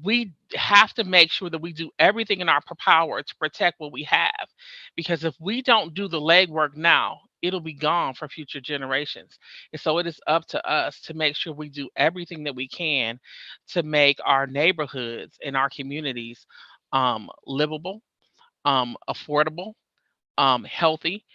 we have to make sure that we do everything in our power to protect what we have, because if we don't do the legwork now, it'll be gone for future generations. And so it is up to us to make sure we do everything that we can to make our neighborhoods and our communities livable, affordable, healthy,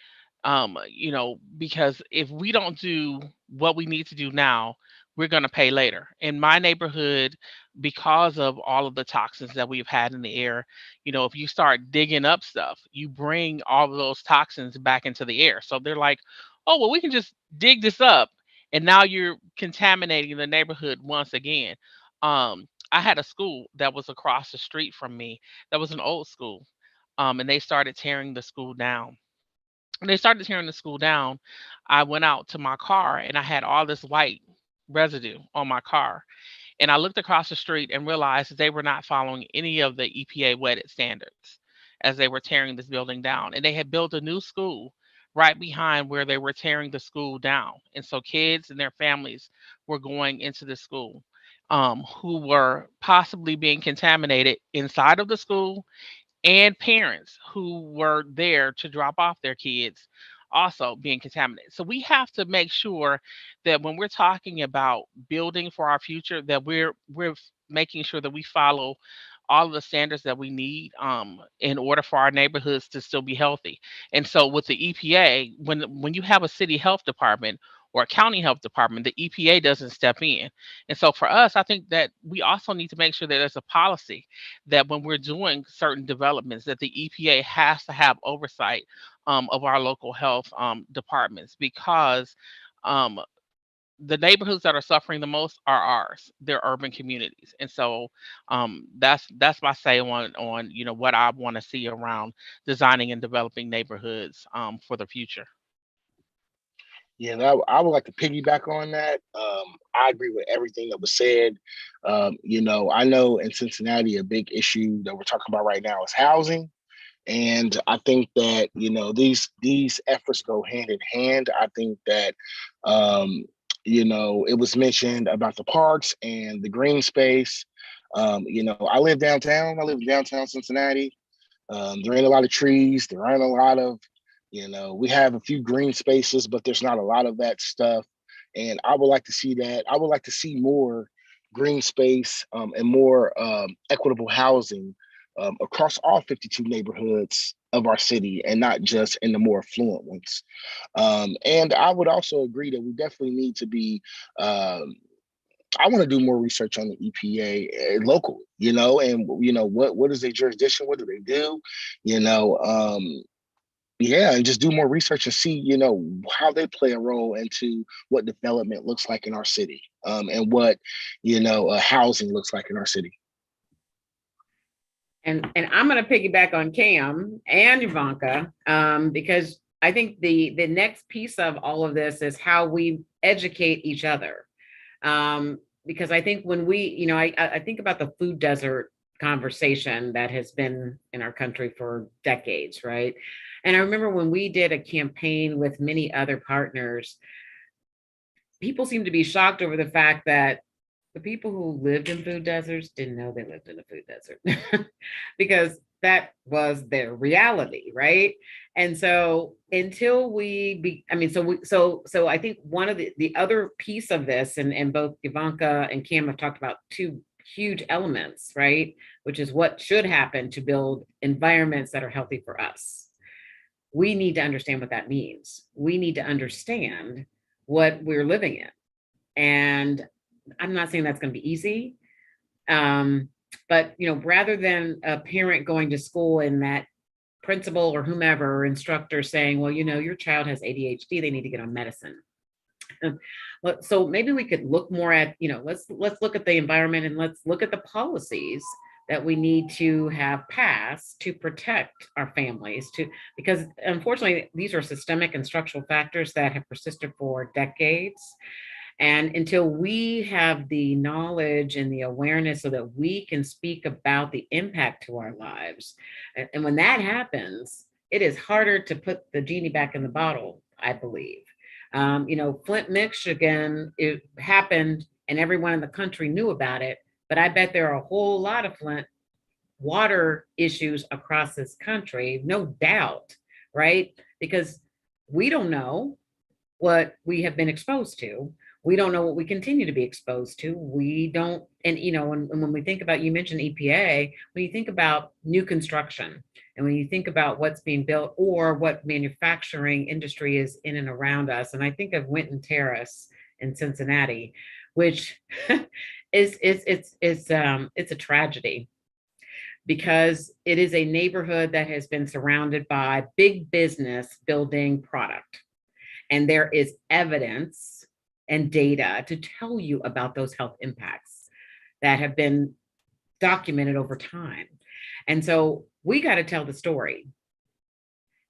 because if we don't do what we need to do now, we're going to pay later. In my neighborhood, because of all of the toxins that we've had in the air, if you start digging up stuff, you bring all of those toxins back into the air. So they're like, oh, well, we can just dig this up. And now you're contaminating the neighborhood once again. I had a school that was across the street from me that was an old school, and they started tearing the school down. When they started tearing the school down, I went out to my car and I had all this white residue on my car. And I looked across the street and realized that they were not following any of the EPA wetted standards as they were tearing this building down. And they had built a new school right behind where they were tearing the school down. And so kids and their families were going into the school, who were possibly being contaminated inside of the school, and parents who were there to drop off their kids also being contaminated. So we have to make sure that when we're talking about building for our future, that we're making sure that we follow all of the standards that we need, in order for our neighborhoods to still be healthy. And so with the EPA, when you have a city health department or a county health department, the EPA doesn't step in. And so for us, I think that we also need to make sure that there's a policy that when we're doing certain developments, that the EPA has to have oversight, of our local health, departments, because um, the neighborhoods that are suffering the most are ours. They're urban communities. And so that's my say on what I want to see around designing and developing neighborhoods, for the future. Yeah, and I would like to piggyback on that. I agree with everything that was said. I know in Cincinnati, a big issue that we're talking about right now is housing. And I think that, these efforts go hand in hand. I think that, it was mentioned about the parks and the green space. I live downtown. I live in downtown Cincinnati. There ain't a lot of trees. There aren't a lot of, we have a few green spaces, but there's not a lot of that stuff. And I would like to see that. I would like to see more green space, and more equitable housing, across all 52 neighborhoods of our city, and not just in the more affluent ones. And I would also agree that we definitely need to be. I want to do more research on the EPA, locally, and what is their jurisdiction? What do they do? You know, yeah, and just do more research and see, how they play a role into what development looks like in our city, and what, housing looks like in our city. And I'm going to piggyback on Cam and Ivanka, because I think the next piece of all of this is how we educate each other. Because I think when we, I think about the food desert conversation that has been in our country for decades, right? And I remember when we did a campaign with many other partners, people seemed to be shocked over the fact that the people who lived in food deserts didn't know they lived in a food desert because that was their reality, right? And so until so I think one of the other piece of this, and both Ivanka and Cam have talked about two huge elements, right? Which is what should happen to build environments that are healthy for us. We need to understand what that means. We need to understand what we're living in. And I'm not saying that's going to be easy. But, rather than a parent going to school and that principal or whomever or instructor saying, well, your child has ADHD, they need to get on medicine. So maybe we could look more at, let's look at the environment and let's look at the policies that we need to have passed to protect our families, because unfortunately these are systemic and structural factors that have persisted for decades. And until we have the knowledge and the awareness so that we can speak about the impact to our lives, and when that happens, it is harder to put the genie back in the bottle, I believe. Flint, Michigan, it happened and everyone in the country knew about it, but I bet there are a whole lot of Flint water issues across this country, no doubt, right? Because we don't know what we have been exposed to. We don't know what we continue to be exposed to. We don't, and when we think about, you mentioned EPA, when you think about new construction, and when you think about what's being built or what manufacturing industry is in and around us, and I think of Winton Terrace in Cincinnati, which it's a tragedy, because it is a neighborhood that has been surrounded by big business building product. And there is evidence and data to tell you about those health impacts that have been documented over time. And so we got to tell the story,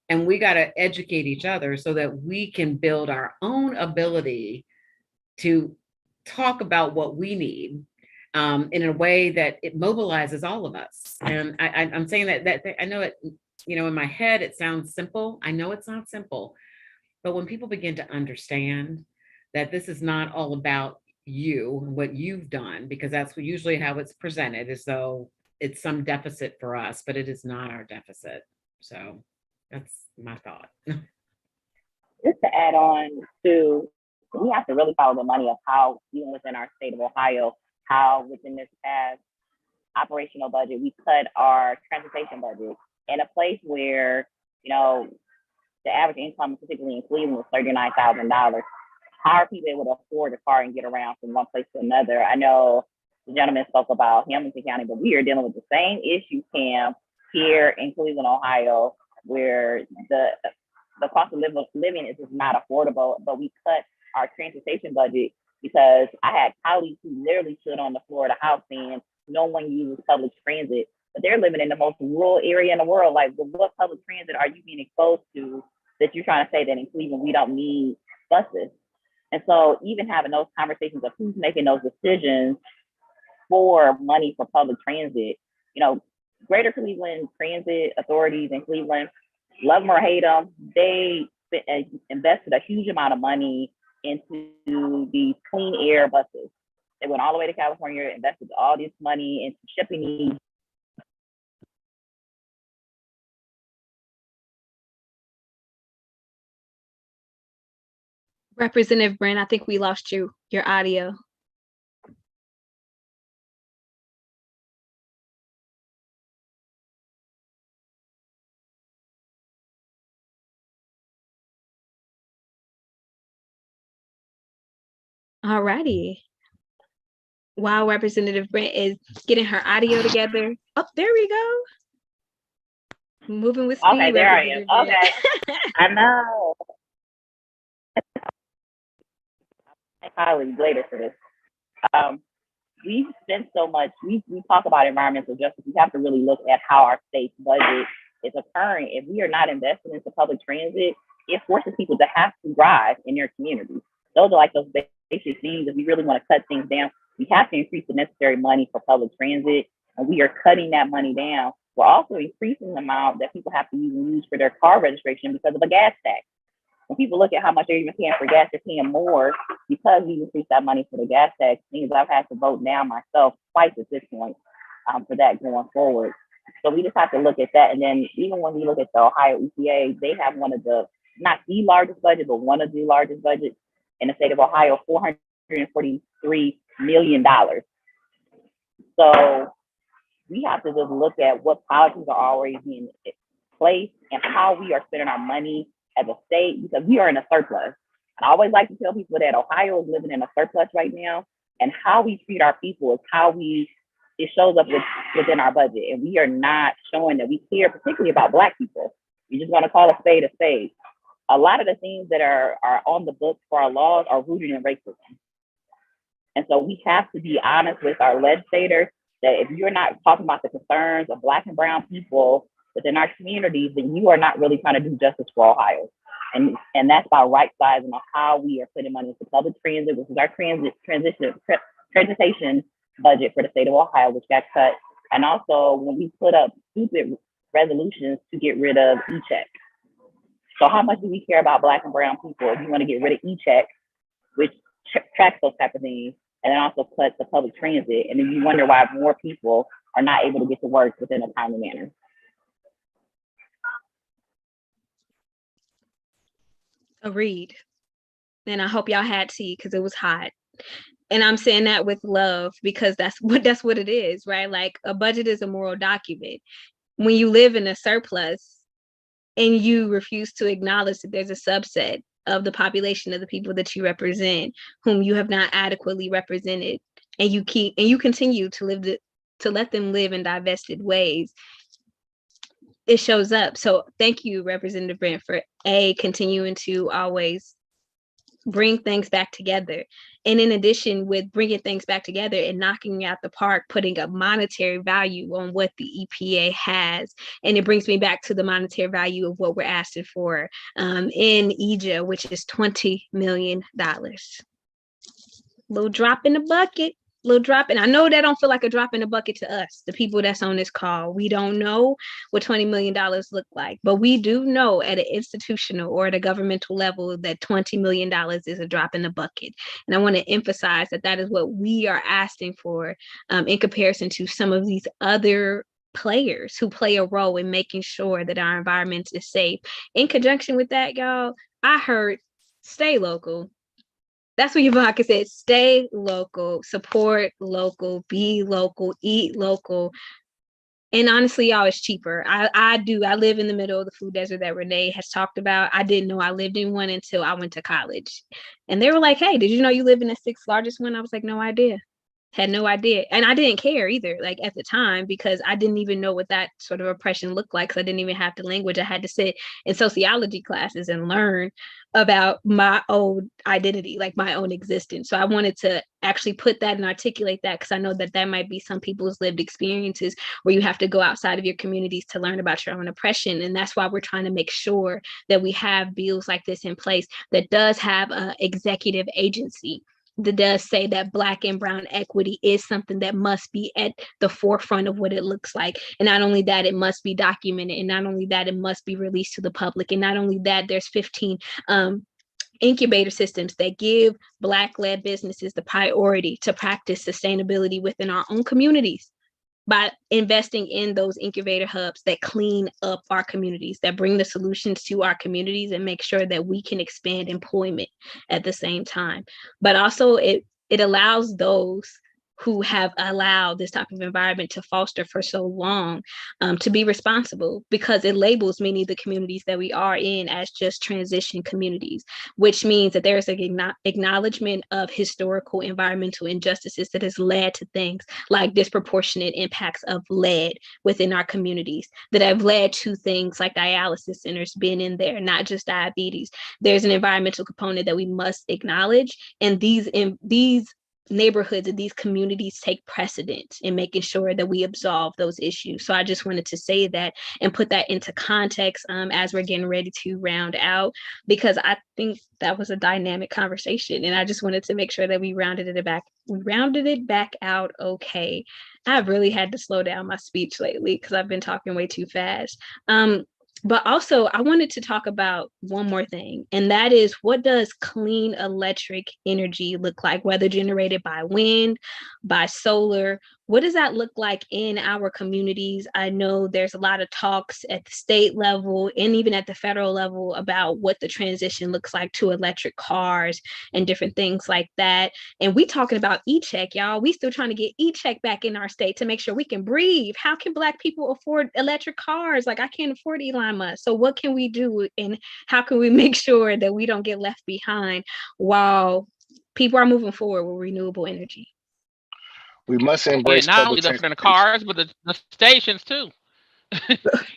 and we got to educate each other so that we can build our own ability to talk about what we need in a way that it mobilizes all of us. And I'm saying that I know it, in my head, it sounds simple. I know it's not simple, but when people begin to understand that this is not all about you and what you've done, because that's usually how it's presented, as though it's some deficit for us, but it is not our deficit. So that's my thought. Just to add on to, we have to really follow the money of how, even within our state of Ohio, how within this past operational budget, we cut our transportation budget in a place where, the average income, particularly in Cleveland, was $39,000. How are people able to afford a car and get around from one place to another? I know the gentleman spoke about Hamilton County, but we are dealing with the same issue, Cam, here in Cleveland, Ohio, where the cost of living is just not affordable, but we cut our transportation budget because I had colleagues who literally stood on the floor of the house saying no one uses public transit, but they're living in the most rural area in the world. Like, what public transit are you being exposed to that you're trying to say that in Cleveland we don't need buses? And so even having those conversations of who's making those decisions for money for public transit, Greater Cleveland Transit authorities in Cleveland, love them or hate them, they invested a huge amount of money into these clean air buses. They went all the way to California, invested all this money into shipping these. Representative Brent, I think we lost your audio. All righty. While Representative Brent is getting her audio together. Oh, there we go. Moving with speed. Okay, there I am. Okay. I know. My colleagues later for this. We spend so much, we talk about environmental justice. We have to really look at how our state's budget is occurring. If we are not investing into public transit, it forces people to have to drive in their communities. Those are like those basic things. If we really want to cut things down, we have to increase the necessary money for public transit, and we are cutting that money down. We're also increasing the amount that people have to even use for their car registration because of a gas tax. When people look at how much they're even paying for gas, they're paying more because we increased that money for the gas tax. Means I've had to vote down myself twice at this point for that going forward. So we just have to look at that. And then even when we look at the Ohio EPA, they have one of the, not the largest budget, but one of the largest budgets in the state of Ohio, $443 million. So we have to just look at what policies are already being placed and how we are spending our money as a state, because we are in a surplus. I always like to tell people that Ohio is living in a surplus right now, and how we treat our people is how it shows up within our budget. And we are not showing that we care particularly about Black people. We just want to call a spade a spade. A lot of the things that are on the books for our laws are rooted in racism. And so we have to be honest with our legislators that if you're not talking about the concerns of Black and brown people within our communities, then you are not really trying to do justice for Ohio. And that's about right sizing of how we are putting money into public transit, which is our transportation budget for the state of Ohio, which got cut. And also when we put up stupid resolutions to get rid of e-check. So how much do we care about Black and brown people if you want to get rid of e-check, which tracks those type of things, and then also cut the public transit, and then you wonder why more people are not able to get to work within a timely manner. Agreed. And I hope y'all had tea because it was hot. And I'm saying that with love because that's what it is, right? Like a budget is a moral document. When you live in a surplus and you refuse to acknowledge that there's a subset of the population of the people that you represent whom you have not adequately represented, and you continue to let them live in divested ways, it shows up. So thank you, Representative Brent, for continuing to always bring things back together. And in addition, with bringing things back together and knocking out the park, putting a monetary value on what the EPA has. And it brings me back to the monetary value of what we're asking for in EJA, which is $20 million. Little drop in the bucket. Little drop. And I know that don't feel like a drop in the bucket to us, the people that's on this call. We don't know what $20 million look like, but we do know at an institutional or at a governmental level that $20 million is a drop in the bucket. And I want to emphasize that that is what we are asking for in comparison to some of these other players who play a role in making sure that our environment is safe. In conjunction with that, y'all, I heard stay local. That's what Yvonne said. Stay local, support local, be local, eat local. And honestly, y'all, it's cheaper. I live in the middle of the food desert that Renee has talked about. I didn't know I lived in one until I went to college. And they were like, hey, did you know you live in the 6th largest one? I was like, no idea. Had no idea. And I didn't care either, like at the time, because I didn't even know what that sort of oppression looked like. Because I didn't even have the language. I had to sit in sociology classes and learn about my own identity, like my own existence. So I wanted to actually put that and articulate that, because I know that that might be some people's lived experiences where you have to go outside of your communities to learn about your own oppression. And that's why we're trying to make sure that we have bills like this in place that does have executive agency, that does say that Black and brown equity is something that must be at the forefront of what it looks like. And not only that, it must be documented. And not only that, it must be released to the public. And not only that, there's 15 incubator systems that give Black-led businesses the priority to practice sustainability within our own communities by investing in those incubator hubs that clean up our communities, that bring the solutions to our communities and make sure that we can expand employment at the same time. But also it allows those who have allowed this type of environment to foster for so long to be responsible, because it labels many of the communities that we are in as just transition communities, which means that there's an acknowledgement of historical environmental injustices that has led to things like disproportionate impacts of lead within our communities, that have led to things like dialysis centers being in there, not just diabetes. There's an environmental component that we must acknowledge, and these neighborhoods and these communities take precedence in making sure that we absolve those issues. So I just wanted to say that and put that into context as we're getting ready to round out, because I think that was a dynamic conversation, and I just wanted to make sure that we rounded it back out okay. I've really had to slow down my speech lately because I've been talking way too fast. But also, I wanted to talk about one more thing, and that is, what does clean electric energy look like, whether generated by wind, by solar? What does that look like in our communities? I know there's a lot of talks at the state level and even at the federal level about what the transition looks like to electric cars and different things like that. And we talking about e-check, y'all. We still trying to get e-check back in our state to make sure we can breathe. How can Black people afford electric cars? Like, I can't afford Elon Musk. So what can we do, and how can we make sure that we don't get left behind while people are moving forward with renewable energy? We must embrace not only the cars, but the stations too.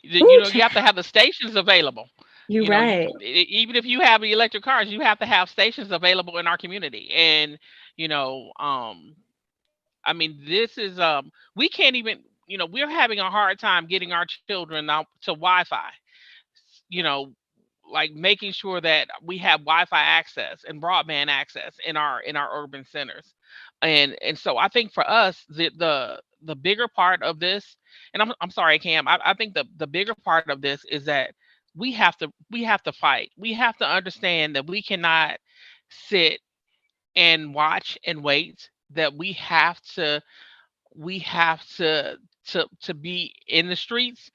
You have to have the stations available. You're right. Even if you have the electric cars, you have to have stations available in our community. And I mean, this is we can't even, we're having a hard time getting our children out to Wi-Fi. You know, like making sure that we have Wi-Fi access and broadband access in our urban centers. And so I think for us, the bigger part of this, and I'm sorry, Cam, I think the bigger part of this is that we have to fight. We have to understand that we cannot sit and watch and wait, that we have to be in the streets,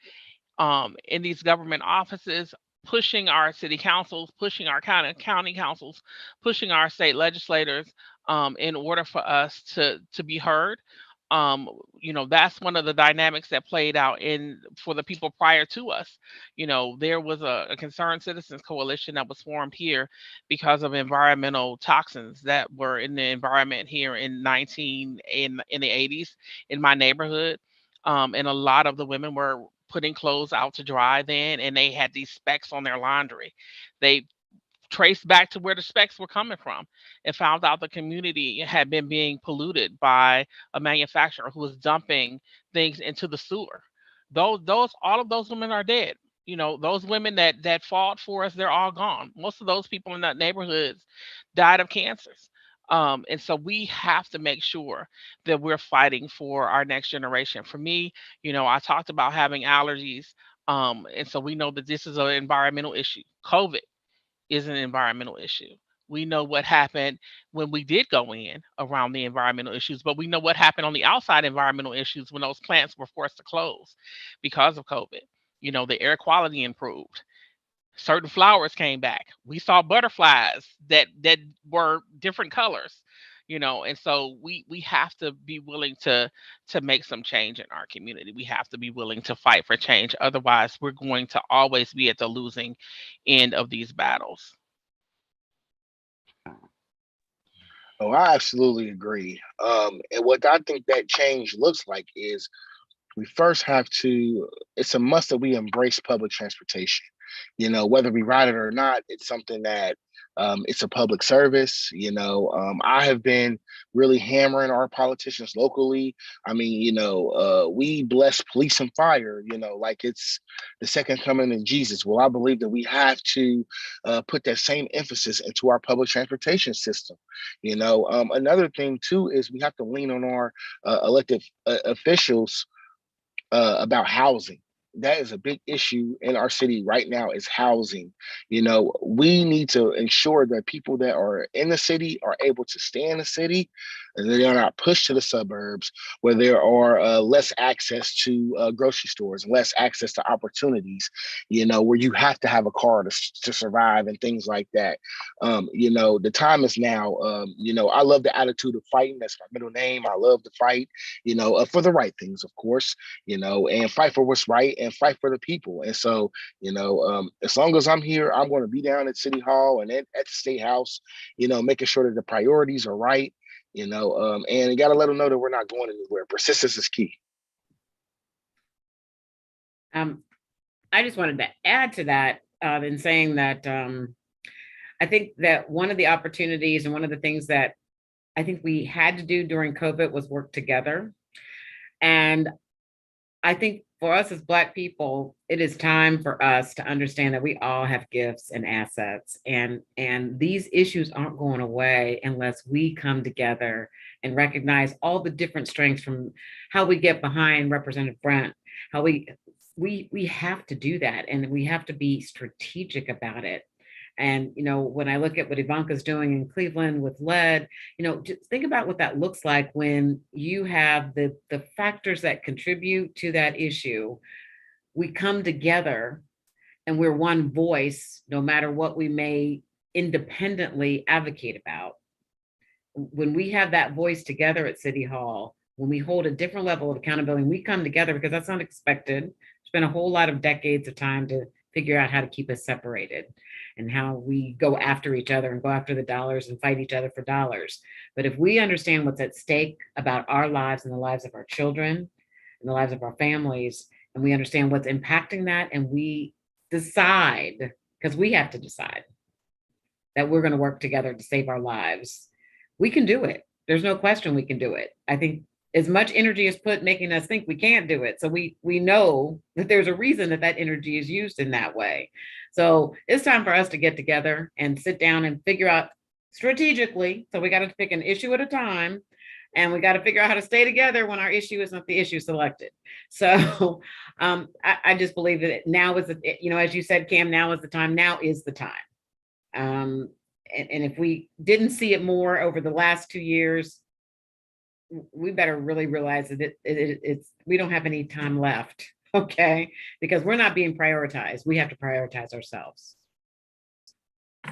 in these government offices, pushing our city councils, pushing our county councils, pushing our state legislators, in order for us to be heard. That's one of the dynamics that played out in for the people prior to us. There was a concerned citizens coalition that was formed here because of environmental toxins that were in the environment here in the 80s in my neighborhood. And a lot of the women were putting clothes out to dry then, and they had these specks on their laundry. They traced back to where the specks were coming from and found out the community had been being polluted by a manufacturer who was dumping things into the sewer. All of those women are dead. Those women that fought for us, they're all gone. Most of those people in that neighborhoods died of cancers. And so we have to make sure that we're fighting for our next generation. For me, I talked about having allergies. And so we know that this is an environmental issue. COVID is an environmental issue. We know what happened when we did go in around the environmental issues, but we know what happened on the outside environmental issues when those plants were forced to close because of COVID. The air quality improved. Certain flowers came back. We saw butterflies that were different colors. And so we have to be willing to make some change in our community. We have to be willing to fight for change. Otherwise, we're going to always be at the losing end of these battles. Oh, I absolutely agree. And what I think that change looks like is we first have to, it's a must that we embrace public transportation. Whether we ride it or not, it's something that it's a public service. I have been really hammering our politicians locally. I mean, we bless police and fire, like it's the second coming of Jesus. Well, I believe that we have to put that same emphasis into our public transportation system. Another thing too is we have to lean on our elected officials about housing. That is a big issue in our city right now is housing. We need to ensure that people that are in the city are able to stay in the city and they are not pushed to the suburbs where there are less access to grocery stores and less access to opportunities, where you have to have a car to survive and things like that. The time is now. I love the attitude of fighting. That's my middle name. I love to fight, for the right things, of course, and fight for what's right and fight for the people. And so, as long as I'm here, I'm going to be down at City Hall and at the State House, making sure that the priorities are right, and you got to let them know that we're not going anywhere. Persistence is key. I just wanted to add to that in saying that I think that one of the opportunities and one of the things that I think we had to do during COVID was work together. And I think for us as Black people, it is time for us to understand that we all have gifts and assets, and these issues aren't going away unless we come together and recognize all the different strengths, from how we get behind Representative Brent, how we have to do that, and we have to be strategic about it. And, when I look at what Ivanka's doing in Cleveland with lead, just think about what that looks like when you have the factors that contribute to that issue. We come together and we're one voice, no matter what we may independently advocate about. When we have that voice together at City Hall, when we hold a different level of accountability, we come together, because that's unexpected. It's been a whole lot of decades of time to figure out how to keep us separated and how we go after each other and go after the dollars and fight each other for dollars. But if we understand what's at stake about our lives and the lives of our children and the lives of our families, and we understand what's impacting that, and we decide, because we have to decide that we're going to work together to save our lives, we can do it. There's no question we can do it. I think as much energy is put making us think we can't do it. So we know that there's a reason that that energy is used in that way. So it's time for us to get together and sit down and figure out strategically. So we got to pick an issue at a time, and we got to figure out how to stay together when our issue is not the issue selected. So I just believe that now is, as you said, Cam, now is the time. Now is the time. And if we didn't see it more over the last 2 years, we better really realize that it's we don't have any time left, okay? Because we're not being prioritized. We have to prioritize ourselves. I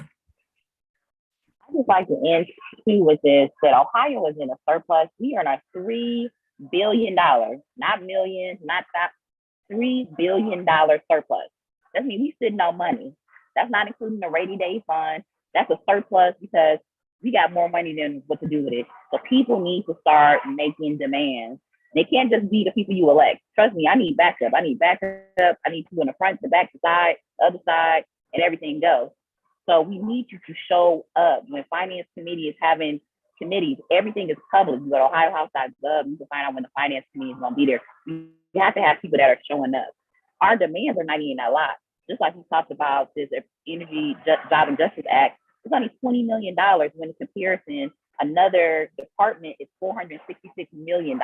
just like to end too with this, that Ohio is in a surplus. We are in a $3 billion, not millions, not that, $3 billion surplus. That means we sitting on money. That's not including the rainy day fund. That's a surplus because we got more money than what to do with it. So people need to start making demands. They can't just be the people you elect. Trust me, I need backup. I need people in the front, the back, the side, the other side, and everything goes. So we need you to show up. When finance committee is having committees, everything is public. You go to ohiohouse.gov, you can find out when the finance committee is going to be there. You have to have people that are showing up. Our demands are not even a lot. Just like we talked about this Energy Job and Justice Act, it's only $20 million when in comparison, another department is $466 million.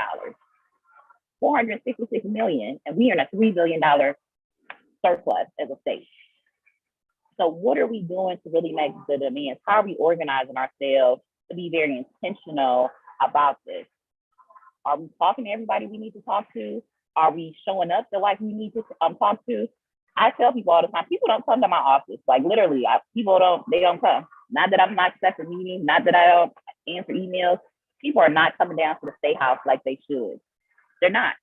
$466 million, and we are in a $3 billion surplus as a state. So what are we doing to really make the demands? How are we organizing ourselves to be very intentional about this? Are we talking to everybody we need to talk to? Are we showing up to like we need to talk to? I tell people all the time, people don't come to my office. Like literally, people don't come. Not that I'm not accepting meetings, not that I don't answer emails. People are not coming down to the State House like they should. They're not.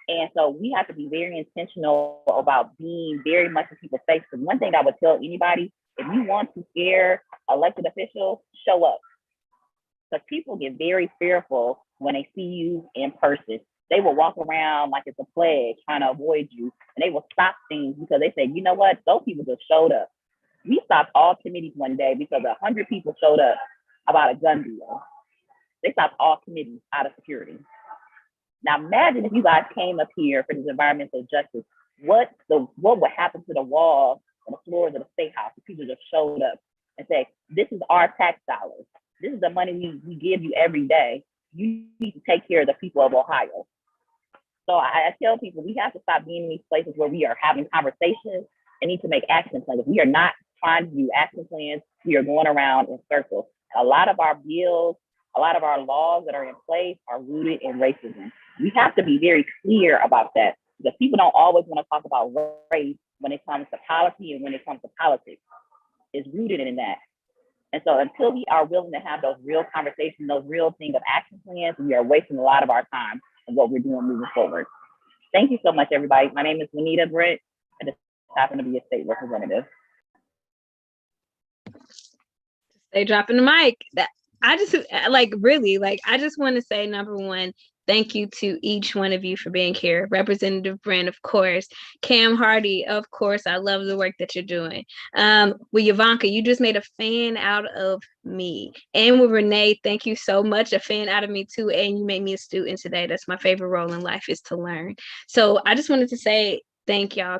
And so we have to be very intentional about being very much in people's face. Because one thing I would tell anybody, if you want to scare elected officials, show up. Because people get very fearful when they see you in person. They will walk around like it's a plague trying to avoid you. And they will stop things because they say, you know what? Those people just showed up. We stopped all committees one day because 100 people showed up about a gun deal. They stopped all committees out of security. Now imagine if you guys came up here for this environmental justice, what would happen to the walls and the floors of the State House if people just showed up and say, this is our tax dollars. This is the money we give you every day. You need to take care of the people of Ohio. So I tell people we have to stop being in these places where we are having conversations and need to make action plans. We are not trying to do action plans. We are going around in circles. A lot of our bills, a lot of our laws that are in place are rooted in racism. We have to be very clear about that because people don't always want to talk about race when it comes to policy and when it comes to politics. It's rooted in that. And so until we are willing to have those real conversations, those real things of action plans, we are wasting a lot of our time and what we're doing moving forward. Thank you so much, everybody. My name is Juanita Britt. I just happen to be a state representative. They dropping the mic. I just I just want to say, number one, thank you to each one of you for being here. Representative Brent, of course. Cam Hardy, of course. I love the work that you're doing. With Ivanka, you just made a fan out of me. And with Renee, thank you so much. A fan out of me too. And you made me a student today. That's my favorite role in life, is to learn. So I just wanted to say, thank y'all.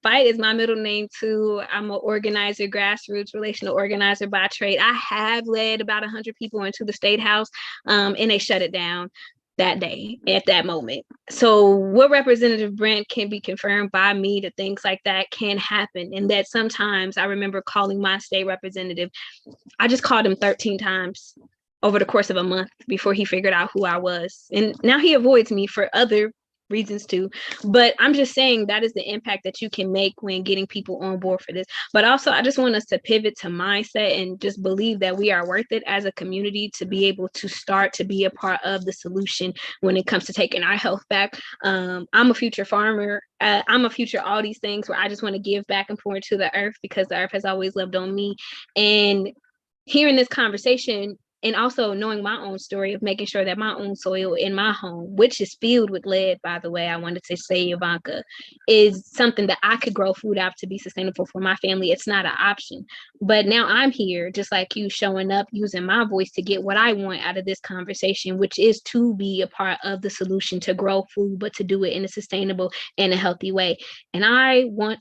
Fight is my middle name too. I'm an organizer, grassroots relational organizer by trade. I have led about 100 people into the State House, and they shut it down that day at that moment. So what Representative Brent can be confirmed by me, that things like that can happen. And that sometimes I remember calling my state representative. I just called him 13 times over the course of a month before he figured out who I was. And now he avoids me for other reasons too, but I'm just saying that is the impact that you can make when getting people on board for this. But also, I just want us to pivot to mindset and just believe that we are worth it as a community to be able to start to be a part of the solution when it comes to taking our health back. I'm a future farmer. I'm a future all these things where I just want to give back and pour into the earth because the earth has always loved on me. And hearing this conversation, and also knowing my own story of making sure that my own soil in my home, which is filled with lead, by the way, I wanted to say, Ivanka, is something that I could grow food out to be sustainable for my family. It's not an option. But now I'm here, just like you, showing up, using my voice to get what I want out of this conversation, which is to be a part of the solution, to grow food, but to do it in a sustainable and a healthy way. And I want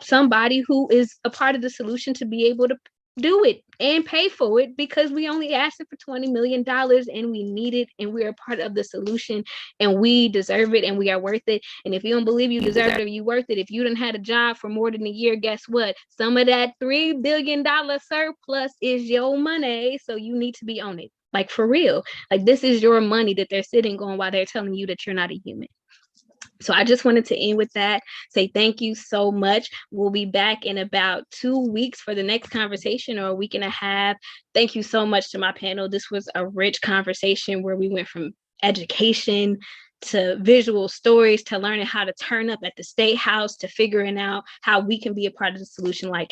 somebody who is a part of the solution to be able to do it and pay for it, because we only asked for $20 million and we need it, and we're a part of the solution, and we deserve it, and we are worth it. And if you don't believe you deserve it or you worth it, if you didn't had a job for more than a year, guess what? Some of that $3 billion surplus is your money. So you need to be on it. Like, for real. Like, this is your money that they're sitting on while they're telling you that you're not a human. So I just wanted to end with that, say thank you so much. We'll be back in about 2 weeks for the next conversation, or a week and a half. Thank you so much to my panel. This was a rich conversation where we went from education to visual stories, to learning how to turn up at the State House, to figuring out how we can be a part of the solution, like